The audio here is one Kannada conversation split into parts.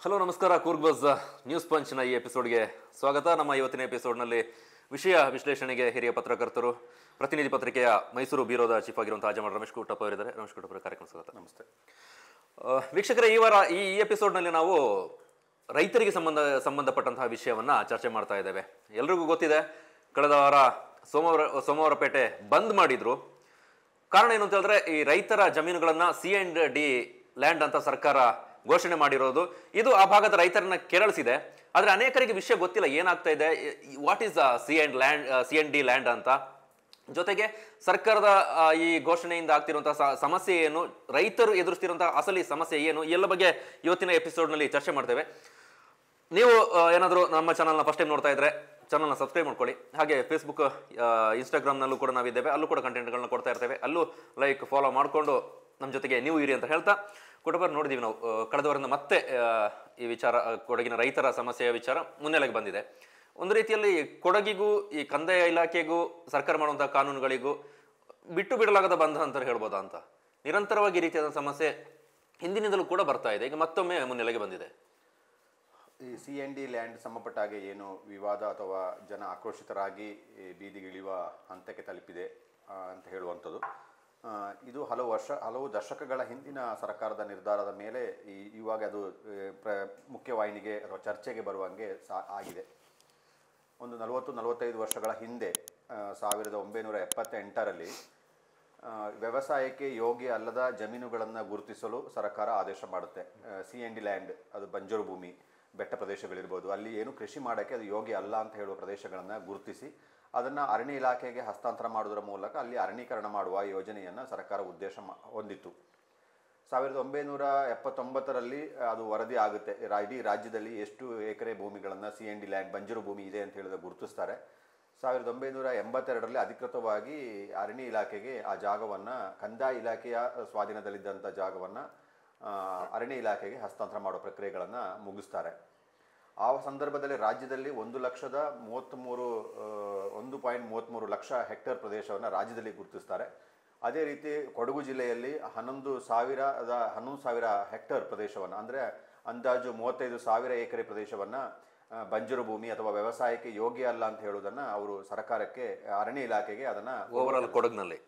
ಹಲೋ ನಮಸ್ಕಾರ. ಕೂರ್ಗ್ ಬಸ್ ನ್ಯೂಸ್ ಪಂಚ್ನ ಈ ಎಪಿಸೋಡ್ಗೆ ಸ್ವಾಗತ. ನಮ್ಮ ಇವತ್ತಿನ ಎಪಿಸೋಡ್ನಲ್ಲಿ ವಿಷಯ ವಿಶ್ಲೇಷಣೆಗೆ ಹಿರಿಯ ಪತ್ರಕರ್ತರು, ಪ್ರತಿನಿಧಿ ಪತ್ರಿಕೆಯ ಮೈಸೂರು ಬ್ಯೂರೋದ ಚೀಫ್ ಆಗಿರುವಂತಹ ಅಜಮಲ್ ರಮೇಶ್ ಕುಟ್ಟಪ್ಪ ಅವರಿದ್ದಾರೆ. ರಮೇಶ್ ಕುಟ್ಟಪ್ಪ ಕಾರ್ಯಕ್ರಮ ಸ್ವಾಗತ. ನಮಸ್ತೆ ವೀಕ್ಷಕರೇ, ಈ ವಾರ ಈ ಎಪಿಸೋಡ್ನಲ್ಲಿ ನಾವು ರೈತರಿಗೆ ಸಂಬಂಧಪಟ್ಟಂತಹ ವಿಷಯವನ್ನ ಚರ್ಚೆ ಮಾಡ್ತಾ ಇದ್ದೇವೆ. ಎಲ್ರಿಗೂ ಗೊತ್ತಿದೆ, ಕಳೆದ ವಾರ ಸೋಮವಾರಪೇಟೆ ಬಂದ್ ಮಾಡಿದ್ರು. ಕಾರಣ ಏನು ಅಂತ ಹೇಳಿದ್ರೆ, ಈ ರೈತರ ಜಮೀನುಗಳನ್ನ C&D ಲ್ಯಾಂಡ್ ಅಂತ ಸರ್ಕಾರ ಘೋಷಣೆ ಮಾಡಿರೋದು. ಇದು ಆ ಭಾಗದ ರೈತರನ್ನ ಕೆರಳಿಸಿದೆ. ಆದ್ರೆ ಅನೇಕರಿಗೆ ವಿಷಯ ಗೊತ್ತಿಲ್ಲ, ಏನಾಗ್ತಾ ಇದೆ, ವಾಟ್ ಈಸ್ C&D ಲ್ಯಾಂಡ್ ಅಂತ. ಜೊತೆಗೆ ಸರ್ಕಾರದ ಈ ಘೋಷಣೆಯಿಂದ ಆಗ್ತಿರುವಂತಹ ಸಮಸ್ಯೆ ಏನು, ರೈತರು ಎದುರಿಸ್ತಿರುವಂತಹ ಅಸಲಿ ಸಮಸ್ಯೆ ಏನು, ಎಲ್ಲ ಬಗ್ಗೆ ಇವತ್ತಿನ ಎಪಿಸೋಡ್ನಲ್ಲಿ ಚರ್ಚೆ ಮಾಡ್ತೇವೆ. ನೀವು ಏನಾದರೂ ನಮ್ಮ ಚಾನಲ್ನ ಫಸ್ಟ್ ಟೈಮ್ ನೋಡ್ತಾ ಇದ್ರೆ ಚಾನಲ್ನ ಸಬ್ಸ್ಕ್ರೈಬ್ ಮಾಡ್ಕೊಳ್ಳಿ. ಹಾಗೆ ಫೇಸ್ಬುಕ್, ಇನ್ಸ್ಟಾಗ್ರಾಮ್ನಲ್ಲೂ ಕೂಡ ನಾವಿದ್ದೇವೆ, ಅಲ್ಲೂ ಕೂಡ ಕಂಟೆಂಟ್ಗಳನ್ನ ಕೊಡ್ತಾ ಇರ್ತೇವೆ. ಅಲ್ಲೂ ಲೈಕ್ ಫಾಲೋ ಮಾಡಿಕೊಂಡು ನಮ್ಮ ಜೊತೆಗೆ ನೀವು ಇರಿ ಅಂತ ಹೇಳ್ತಾ, ಕುಟುಂಬ ನೋಡಿದೀವಿ ನಾವು ಕಳೆದವರಿಂದ ಮತ್ತೆ ಈ ವಿಚಾರ, ಕೊಡಗಿನ ರೈತರ ಸಮಸ್ಯೆಯ ವಿಚಾರ ಮುನ್ನೆಲೆಗೆ ಬಂದಿದೆ. ಒಂದು ರೀತಿಯಲ್ಲಿ ಕೊಡಗಿಗೂ ಈ ಕಂದಾಯ ಇಲಾಖೆಗೂ ಸರ್ಕಾರ ಮಾಡುವಂತಹ ಕಾನೂನುಗಳಿಗೂ ಬಿಟ್ಟು ಬಿಡಲಾಗದ ಬಂಧ ಅಂತ ಹೇಳ್ಬೋದಾ ಅಂತ. ನಿರಂತರವಾಗಿ ಈ ರೀತಿಯಾದ ಸಮಸ್ಯೆ ಹಿಂದಿನಿಂದಲೂ ಕೂಡ ಬರ್ತಾ ಇದೆ, ಈಗ ಮತ್ತೊಮ್ಮೆ ಮುನ್ನೆಲೆಗೆ ಬಂದಿದೆ. ಈ C&D ಲ್ಯಾಂಡ್ ಸಂಬಂಧಪಟ್ಟ ಹಾಗೆ ಏನು ವಿವಾದ ಅಥವಾ ಜನ ಆಕ್ರೋಶಿತರಾಗಿ ಬೀದಿಗಿಳಿಯುವ ಹಂತಕ್ಕೆ ತಲುಪಿದೆ ಅಂತ ಹೇಳುವಂಥದ್ದು, ಇದು ಹಲವು ದಶಕಗಳ ಹಿಂದಿನ ಸರ್ಕಾರದ ನಿರ್ಧಾರದ ಮೇಲೆ ಇವಾಗ ಅದು ಮುಖ್ಯವಾಹಿನಿಗೆ ಅಥವಾ ಚರ್ಚೆಗೆ ಬರುವಂಗೆ ಆಗಿದೆ. ಒಂದು 40-45 ವರ್ಷಗಳ ಹಿಂದೆ 1978ರಲ್ಲಿ ವ್ಯವಸಾಯಕ್ಕೆ ಯೋಗ್ಯ ಅಲ್ಲದ ಜಮೀನುಗಳನ್ನು ಗುರುತಿಸಲು ಸರ್ಕಾರ ಆದೇಶ ಮಾಡುತ್ತೆ. C&D ಲ್ಯಾಂಡ್, ಅದು ಬಂಜರು ಭೂಮಿ, ಬೆಟ್ಟ ಪ್ರದೇಶಗಳಿರ್ಬೋದು, ಅಲ್ಲಿ ಏನು ಕೃಷಿ ಮಾಡೋಕ್ಕೆ ಅದು ಯೋಗ್ಯ ಅಲ್ಲ ಅಂತ ಹೇಳುವ ಪ್ರದೇಶಗಳನ್ನು ಗುರುತಿಸಿ ಅದನ್ನು ಅರಣ್ಯ ಇಲಾಖೆಗೆ ಹಸ್ತಾಂತರ ಮಾಡುವುದರ ಮೂಲಕ ಅಲ್ಲಿ ಅರಣ್ಯೀಕರಣ ಮಾಡುವ ಯೋಜನೆಯನ್ನು ಸರ್ಕಾರ ಉದ್ದೇಶ ಹೊಂದಿತ್ತು. 1979ರಲ್ಲಿ ಅದು ವರದಿ ಆಗುತ್ತೆ. ಇಡೀ ರಾಜ್ಯದಲ್ಲಿ ಎಷ್ಟು ಎಕರೆ ಭೂಮಿಗಳನ್ನು C&D ಲ್ಯಾಂಡ್, ಬಂಜರು ಭೂಮಿ ಇದೆ ಅಂತ ಹೇಳಿದ ಗುರುತಿಸ್ತಾರೆ. 1982ರಲ್ಲಿ ಅಧಿಕೃತವಾಗಿ ಅರಣ್ಯ ಇಲಾಖೆಗೆ ಆ ಜಾಗವನ್ನು, ಕಂದಾಯ ಇಲಾಖೆಯ ಸ್ವಾಧೀನದಲ್ಲಿದ್ದಂಥ ಜಾಗವನ್ನು ಅರಣ್ಯ ಇಲಾಖೆಗೆ ಹಸ್ತಾಂತರ ಮಾಡೋ ಪ್ರಕ್ರಿಯೆಗಳನ್ನು ಮುಗಿಸ್ತಾರೆ. ಆ ಸಂದರ್ಭದಲ್ಲಿ ರಾಜ್ಯದಲ್ಲಿ 1.33 ಲಕ್ಷ ಹೆಕ್ಟೇರ್ ಪ್ರದೇಶವನ್ನು ರಾಜ್ಯದಲ್ಲಿ ಗುರುತಿಸ್ತಾರೆ. ಅದೇ ರೀತಿ ಕೊಡಗು ಜಿಲ್ಲೆಯಲ್ಲಿ 11,000 ಹೆಕ್ಟೇರ್ ಪ್ರದೇಶವನ್ನು, ಅಂದರೆ ಅಂದಾಜು 35,000 ಎಕರೆ ಪ್ರದೇಶವನ್ನು ಬಂಜರು ಭೂಮಿ ಅಥವಾ ವ್ಯವಸಾಯಕ್ಕೆ ಯೋಗ್ಯ ಅಲ್ಲ ಅಂತ ಹೇಳುವುದನ್ನು ಅವರು ಸರ್ಕಾರಕ್ಕೆ, ಅರಣ್ಯ ಇಲಾಖೆಗೆ ಅದನ್ನು ಓವರಾಲ್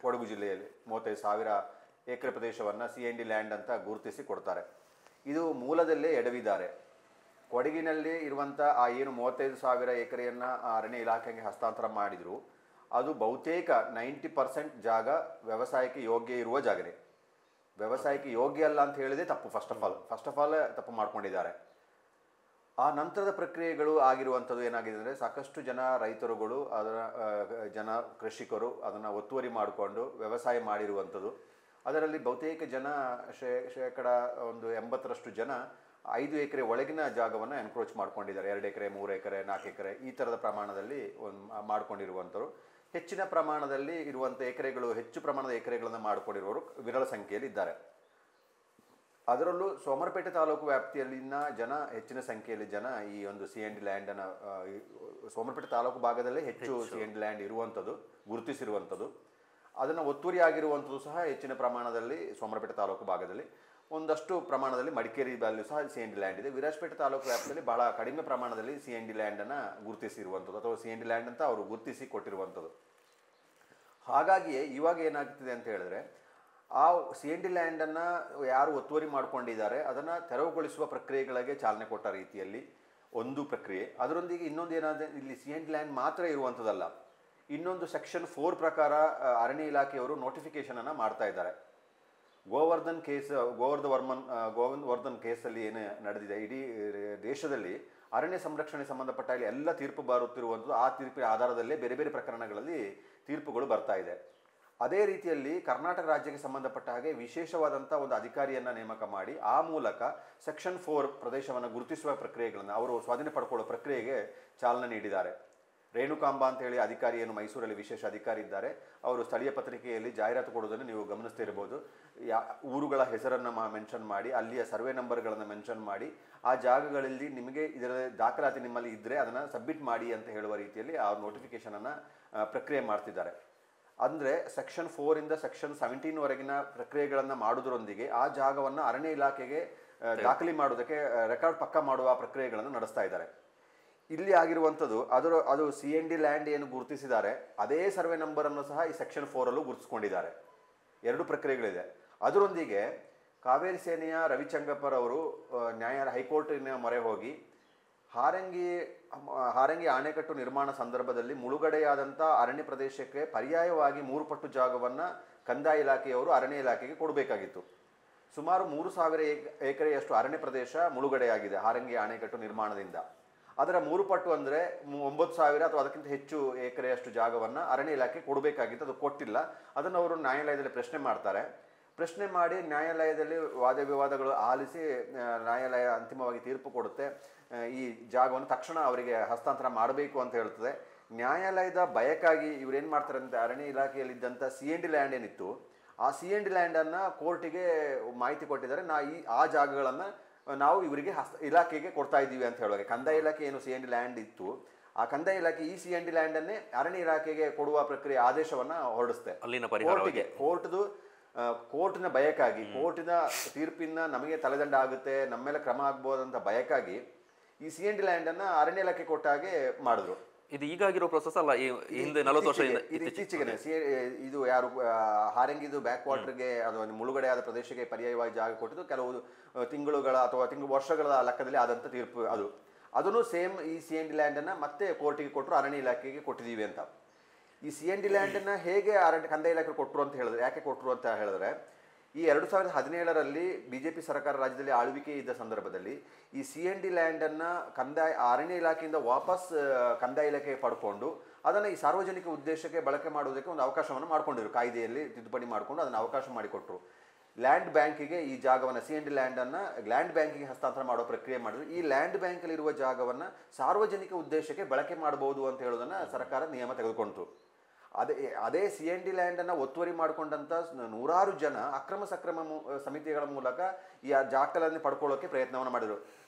ಕೊಡಗು ಜಿಲ್ಲೆಯಲ್ಲಿ 35,000 ಎಕರೆ ಪ್ರದೇಶವನ್ನು C&D ಲ್ಯಾಂಡ್ ಅಂತ ಗುರುತಿಸಿ ಕೊಡ್ತಾರೆ. ಇದು ಮೂಲದಲ್ಲೇ ಎಡವಿದ್ದಾರೆ. ಕೊಡಗಿನಲ್ಲಿ ಇರುವಂಥ ಆ ಏನು 35,000 ಎಕರೆಯನ್ನು ಅರಣ್ಯ ಇಲಾಖೆಗೆ ಹಸ್ತಾಂತರ ಮಾಡಿದ್ರು, ಅದು ಬಹುತೇಕ 90% ಜಾಗ ವ್ಯವಸಾಯಕ್ಕೆ ಯೋಗ್ಯ ಇರುವ ಜಾಗನೇ. ವ್ಯವಸಾಯಕ್ಕೆ ಯೋಗ್ಯ ಅಲ್ಲ ಅಂತ ಹೇಳಿದೆ ತಪ್ಪು. ಫಸ್ಟ್ ಆಫ್ ಆಲ್ ತಪ್ಪು ಮಾಡ್ಕೊಂಡಿದ್ದಾರೆ. ಆ ನಂತರದ ಪ್ರಕ್ರಿಯೆಗಳು ಆಗಿರುವಂಥದ್ದು ಏನಾಗಿದೆ ಅಂದರೆ, ಸಾಕಷ್ಟು ಜನ ರೈತರುಗಳು, ಅದರ ಕೃಷಿಕರು ಅದನ್ನು ಒತ್ತುವರಿ ಮಾಡಿಕೊಂಡು ವ್ಯವಸಾಯ ಮಾಡಿರುವಂಥದ್ದು. ಅದರಲ್ಲಿ ಬಹುತೇಕ ಜನ, ಶೇಕಡ 80% ಜನ 5 ಎಕರೆ ಒಳಗಿನ ಜಾಗವನ್ನು ಎನ್ಕ್ರೋಚ್ ಮಾಡ್ಕೊಂಡಿದ್ದಾರೆ. 2 ಎಕರೆ, 3 ಎಕರೆ, 4 ಎಕರೆ ಈ ಥರದ ಪ್ರಮಾಣದಲ್ಲಿ ಮಾಡ್ಕೊಂಡಿರುವಂಥವ್ರು. ಹೆಚ್ಚಿನ ಪ್ರಮಾಣದಲ್ಲಿ ಇರುವಂಥ ಹೆಚ್ಚು ಪ್ರಮಾಣದ ಎಕರೆಗಳನ್ನು ಮಾಡಿಕೊಂಡಿರುವವರು ವಿರಳ ಸಂಖ್ಯೆಯಲ್ಲಿ ಇದ್ದಾರೆ. ಅದರಲ್ಲೂ ಸೋಮರಪೇಟೆ ತಾಲೂಕು ವ್ಯಾಪ್ತಿಯಲ್ಲಿನ ಜನ, ಹೆಚ್ಚಿನ ಸಂಖ್ಯೆಯಲ್ಲಿ ಜನ ಈ ಒಂದು C&D ಲ್ಯಾಂಡನ್ನು, ಸೋಮರಪೇಟೆ ತಾಲೂಕು ಭಾಗದಲ್ಲೇ ಹೆಚ್ಚು C&D ಲ್ಯಾಂಡ್ ಇರುವಂಥದ್ದು, ಗುರುತಿಸಿರುವಂಥದ್ದು. ಅದನ್ನು ಒತ್ತುವರಿ ಆಗಿರುವಂಥದ್ದು ಸಹ ಹೆಚ್ಚಿನ ಪ್ರಮಾಣದಲ್ಲಿ ಸೋಮರಪೇಟೆ ತಾಲೂಕು ಭಾಗದಲ್ಲಿ. ಒಂದಷ್ಟು ಪ್ರಮಾಣದಲ್ಲಿ ಮಡಿಕೇರಿಯಲ್ಲೂ ಸಹ C&D ಲ್ಯಾಂಡ್ ಇದೆ. ವಿರಾಜಪೇಟೆ ತಾಲೂಕು ವ್ಯಾಪ್ತಿಯಲ್ಲಿ ಬಹಳ ಕಡಿಮೆ ಪ್ರಮಾಣದಲ್ಲಿ C&D ಲ್ಯಾಂಡನ್ನು ಗುರುತಿಸಿರುವಂಥದ್ದು ಅಥವಾ C&D ಲ್ಯಾಂಡ್ ಅಂತ ಅವರು ಗುರುತಿಸಿ ಕೊಟ್ಟಿರುವಂಥದ್ದು. ಹಾಗಾಗಿಯೇ ಇವಾಗ ಏನಾಗ್ತಿದೆ ಅಂತ ಹೇಳಿದ್ರೆ, ಆ C&D ಲ್ಯಾಂಡನ್ನು ಯಾರು ಒತ್ತುವರಿ ಮಾಡ್ಕೊಂಡಿದ್ದಾರೆ ಅದನ್ನು ತೆರವುಗೊಳಿಸುವ ಪ್ರಕ್ರಿಯೆಗಳಿಗೆ ಚಾಲನೆ ಕೊಟ್ಟ ರೀತಿಯಲ್ಲಿ ಒಂದು ಪ್ರಕ್ರಿಯೆ. ಅದರೊಂದಿಗೆ ಇನ್ನೊಂದು ಏನಾದರೆ, ಇಲ್ಲಿ C&D ಲ್ಯಾಂಡ್ ಮಾತ್ರ ಇರುವಂಥದ್ದಲ್ಲ, ಇನ್ನೊಂದು ಸೆಕ್ಷನ್ 4 ಪ್ರಕಾರ ಅರಣ್ಯ ಇಲಾಖೆಯವರು ನೋಟಿಫಿಕೇಶನನ್ನು ಮಾಡ್ತಾ ಇದ್ದಾರೆ. ಗೋವರ್ಧನ್ ಕೇಸಲ್ಲಿ ಏನು ನಡೆದಿದೆ, ಇಡೀ ದೇಶದಲ್ಲಿ ಅರಣ್ಯ ಸಂರಕ್ಷಣೆ ಸಂಬಂಧಪಟ್ಟ ಎಲ್ಲ ತೀರ್ಪು ಬರುತ್ತಿರುವಂಥದ್ದು, ಆ ತೀರ್ಪಿನ ಆಧಾರದಲ್ಲೇ ಬೇರೆ ಬೇರೆ ಪ್ರಕರಣಗಳಲ್ಲಿ ತೀರ್ಪುಗಳು ಬರ್ತಾ ಇದೆ. ಅದೇ ರೀತಿಯಲ್ಲಿ ಕರ್ನಾಟಕ ರಾಜ್ಯಕ್ಕೆ ಸಂಬಂಧಪಟ್ಟ ಹಾಗೆ ವಿಶೇಷವಾದಂಥ ಒಂದು ಅಧಿಕಾರಿಯನ್ನು ನೇಮಕ ಮಾಡಿ ಆ ಮೂಲಕ ಸೆಕ್ಷನ್ 4 ಪ್ರದೇಶವನ್ನು ಗುರುತಿಸುವ ಪ್ರಕ್ರಿಯೆಗಳನ್ನು ಅವರು ಸ್ವಾಧೀನ ಪಡ್ಕೊಳ್ಳೋ ಪ್ರಕ್ರಿಯೆಗೆ ಚಾಲನೆ ನೀಡಿದ್ದಾರೆ. ರೇಣುಕಾಂಬ ಅಂತ ಹೇಳಿ ಅಧಿಕಾರಿ ಏನು ಮೈಸೂರಲ್ಲಿ ವಿಶೇಷ ಅಧಿಕಾರಿ ಇದ್ದಾರೆ, ಅವರು ಸ್ಥಳೀಯ ಪತ್ರಿಕೆಯಲ್ಲಿ ಜಾಹೀರಾತು ಕೊಡುವುದನ್ನು ನೀವು ಗಮನಿಸ್ತಾ ಇರ್ಬೋದು. ಊರುಗಳ ಹೆಸರನ್ನು ಮೆನ್ಷನ್ ಮಾಡಿ, ಅಲ್ಲಿಯ ಸರ್ವೆ ನಂಬರ್ಗಳನ್ನು ಮೆನ್ಷನ್ ಮಾಡಿ, ಆ ಜಾಗಗಳಲ್ಲಿ ನಿಮಗೆ ಇದರ ದಾಖಲಾತಿ ನಿಮ್ಮಲ್ಲಿ ಇದ್ದರೆ ಅದನ್ನು ಸಬ್ಮಿಟ್ ಮಾಡಿ ಅಂತ ಹೇಳುವ ರೀತಿಯಲ್ಲಿ ಆ ನೋಟಿಫಿಕೇಶನನ್ನು ಪ್ರಕ್ರಿಯೆ ಮಾಡ್ತಿದ್ದಾರೆ. ಅಂದರೆ ಸೆಕ್ಷನ್ 4 ಇಂದ ಸೆಕ್ಷನ್ 17ವರೆಗಿನ ಪ್ರಕ್ರಿಯೆಗಳನ್ನು ಮಾಡುವುದರೊಂದಿಗೆ ಆ ಜಾಗವನ್ನು ಅರಣ್ಯ ಇಲಾಖೆಗೆ ದಾಖಲೆ ಮಾಡೋದಕ್ಕೆ ರೆಕಾರ್ಡ್ ಪಕ್ಕ ಮಾಡುವ ಪ್ರಕ್ರಿಯೆಗಳನ್ನು ನಡೆಸ್ತಾ ಇದ್ದಾರೆ. ಇಲ್ಲಿ ಆಗಿರುವಂಥದ್ದು ಅದು CND ಲ್ಯಾಂಡ್ ಏನು ಗುರುತಿಸಿದ್ದಾರೆ ಅದೇ ಸರ್ವೆ ನಂಬರನ್ನು ಸಹ ಈ ಸೆಕ್ಷನ್ 4 ಗುರುತಿಸ್ಕೊಂಡಿದ್ದಾರೆ. 2 ಪ್ರಕ್ರಿಯೆಗಳಿದೆ. ಅದರೊಂದಿಗೆ ಕಾವೇರಿ ಸೇನೆಯ ರವಿಚಂಗಪ್ಪರ್ ಅವರು ಹೈಕೋರ್ಟಿನ ಮೊರೆ ಹೋಗಿ ಹಾರಂಗಿ ಅಣೆಕಟ್ಟು ನಿರ್ಮಾಣ ಸಂದರ್ಭದಲ್ಲಿ ಮುಳುಗಡೆಯಾದಂಥ ಅರಣ್ಯ ಪ್ರದೇಶಕ್ಕೆ ಪರ್ಯಾಯವಾಗಿ 3 ಪಟ್ಟು ಜಾಗವನ್ನು ಕಂದಾಯ ಇಲಾಖೆಯವರು ಅರಣ್ಯ ಇಲಾಖೆಗೆ ಕೊಡಬೇಕಾಗಿತ್ತು. ಸುಮಾರು 3,000 ಎಕರೆಯಷ್ಟು ಅರಣ್ಯ ಪ್ರದೇಶ ಮುಳುಗಡೆಯಾಗಿದೆ ಹಾರಂಗಿ ಅಣೆಕಟ್ಟು ನಿರ್ಮಾಣದಿಂದ. ಅದರ 3 ಪಟ್ಟು ಅಂದರೆ 9,000 ಅಥವಾ ಅದಕ್ಕಿಂತ ಹೆಚ್ಚು ಎಕರೆಯಷ್ಟು ಜಾಗವನ್ನು ಅರಣ್ಯ ಇಲಾಖೆ ಕೊಡಬೇಕಾಗಿತ್ತು. ಅದು ಕೊಟ್ಟಿಲ್ಲ. ಅದನ್ನು ಅವರು ನ್ಯಾಯಾಲಯದಲ್ಲಿ ಪ್ರಶ್ನೆ ಮಾಡ್ತಾರೆ. ಪ್ರಶ್ನೆ ಮಾಡಿ ನ್ಯಾಯಾಲಯದಲ್ಲಿ ವಾದ ವಿವಾದಗಳು ಆಲಿಸಿ ನ್ಯಾಯಾಲಯ ಅಂತಿಮವಾಗಿ ತೀರ್ಪು ಕೊಡುತ್ತೆ. ಈ ಜಾಗವನ್ನು ತಕ್ಷಣ ಅವರಿಗೆ ಹಸ್ತಾಂತರ ಮಾಡಬೇಕು ಅಂತ ಹೇಳ್ತದೆ. ನ್ಯಾಯಾಲಯದ ಭಯಕ್ಕಾಗಿ ಇವ್ರೇನು ಮಾಡ್ತಾರೆ ಅಂತ ಅರಣ್ಯ ಇಲಾಖೆಯಲ್ಲಿದ್ದಂಥ CND ಲ್ಯಾಂಡ್ ಏನಿತ್ತು ಆ CND ಲ್ಯಾಂಡನ್ನು ಕೋರ್ಟಿಗೆ ಮಾಹಿತಿ ಕೊಟ್ಟಿದ್ದಾರೆ. ಆ ಜಾಗಗಳನ್ನು ನಾವು ಇವರಿಗೆ ಇಲಾಖೆಗೆ ಕೊಡ್ತಾ ಇದ್ದೀವಿ ಅಂತ ಹೇಳುವಾಗ ಕಂದಾಯ ಇಲಾಖೆ ಏನು CND ಲ್ಯಾಂಡ್ ಇತ್ತು ಆ ಕಂದಾಯ ಇಲಾಖೆ ಈ CND ಲ್ಯಾಂಡನ್ನೇ ಅರಣ್ಯ ಇಲಾಖೆಗೆ ಕೊಡುವ ಪ್ರಕ್ರಿಯೆ ಆದೇಶವನ್ನು ಹೊರಡಿಸುತ್ತೆ. ಕೋರ್ಟಿನ ಭಯಕ್ಕಾಗಿ ಕೋರ್ಟಿನ ತೀರ್ಪಿನ ನಮಗೆ ತಲೆದಂಡ ಆಗುತ್ತೆ ನಮ್ಮ ಮೇಲೆ ಕ್ರಮ ಆಗ್ಬೋದಂತ ಭಯಕ್ಕಾಗಿ ಈ CND ಲ್ಯಾಂಡನ್ನು ಅರಣ್ಯ ಇಲಾಖೆ ಕೊಟ್ಟಾಗೆ ಮಾಡಿದ್ರು. ಇದು ಈಗಾಗಿರೋ ಪ್ರೊಸೆಸ್ ಅಲ್ಲ, ಹಿಂದೆ 40 ವರ್ಷದಿಂದ ಇತ್ತೀಚೆಗೆ ಇದು ಯಾರು ಹಾರಂಗಿದು ಬ್ಯಾಕ್ ವಾಟರ್ಗೆ ಅಥವಾ ಮುಳುಗಡೆ ಆದ ಪ್ರದೇಶಕ್ಕೆ ಪರ್ಯಾಯವಾಗಿ ಜಾಗ ಕೊಟ್ಟಿದ್ದು ಕೆಲವು ತಿಂಗಳುಗಳ ಅಥವಾ ವರ್ಷಗಳ ಲೆಕ್ಕದಲ್ಲಿ ಆದಂಥ ತೀರ್ಪು. ಅದನ್ನು ಸೇಮ್ ಈ CND ಲ್ಯಾಂಡನ್ನು ಮತ್ತೆ ಕೋರ್ಟಿಗೆ ಕೊಟ್ಟರು, ಅರಣ್ಯ ಇಲಾಖೆಗೆ ಕೊಟ್ಟಿದ್ದೀವಿ ಅಂತ. ಈ CND ಲ್ಯಾಂಡನ್ನು ಹೇಗೆ ಕಂದಾಯ ಇಲಾಖೆ ಕೊಟ್ಟರು ಅಂತ ಹೇಳಿದ್ರೆ ಯಾಕೆ ಕೊಟ್ಟರು ಅಂತ ಹೇಳಿದ್ರೆ ಈ 2017ರಲ್ಲಿ BJP ಸರ್ಕಾರ ರಾಜ್ಯದಲ್ಲಿ ಆಳ್ವಿಕೆ ಇದ್ದ ಸಂದರ್ಭದಲ್ಲಿ ಈ CND ಲ್ಯಾಂಡನ್ನು ಅರಣ್ಯ ಇಲಾಖೆಯಿಂದ ವಾಪಸ್ ಕಂದಾಯ ಇಲಾಖೆಗೆ ಪಡ್ಕೊಂಡು ಅದನ್ನು ಈ ಸಾರ್ವಜನಿಕ ಉದ್ದೇಶಕ್ಕೆ ಬಳಕೆ ಮಾಡುವುದಕ್ಕೆ ಒಂದು ಅವಕಾಶವನ್ನು ಮಾಡ್ಕೊಂಡಿದ್ರು. ಕಾಯ್ದೆಯಲ್ಲಿ ತಿದ್ದುಪಡಿ ಮಾಡಿಕೊಂಡು ಅದನ್ನು ಅವಕಾಶ ಮಾಡಿಕೊಟ್ರು. ಲ್ಯಾಂಡ್ ಬ್ಯಾಂಕಿಗೆ ಈ ಜಾಗವನ್ನು CND ಲ್ಯಾಂಡನ್ನು ಲ್ಯಾಂಡ್ ಬ್ಯಾಂಕಿಗೆ ಹಸ್ತಾಂತರ ಮಾಡೋ ಪ್ರಕ್ರಿಯೆ ಮಾಡಿದ್ರು. ಈ ಲ್ಯಾಂಡ್ ಬ್ಯಾಂಕಲ್ಲಿರುವ ಜಾಗವನ್ನು ಸಾರ್ವಜನಿಕ ಉದ್ದೇಶಕ್ಕೆ ಬಳಕೆ ಮಾಡಬಹುದು ಅಂತ ಹೇಳೋದನ್ನು ಸರ್ಕಾರ ನಿಯಮ ತೆಗೆದುಕೊಂಡಿತು. ಅದೇ CND ಲ್ಯಾಂಡನ್ನು ಒತ್ತುವರಿ ಮಾಡಿಕೊಂಡಂಥ ನೂರಾರು ಜನ ಅಕ್ರಮ ಸಕ್ರಮ ಸಮಿತಿಗಳ ಮೂಲಕ ಈ ಜಾಗಗಳನ್ನು ಪಡ್ಕೊಳ್ಳೋಕೆ ಪ್ರಯತ್ನವನ್ನು ಮಾಡಿದರು.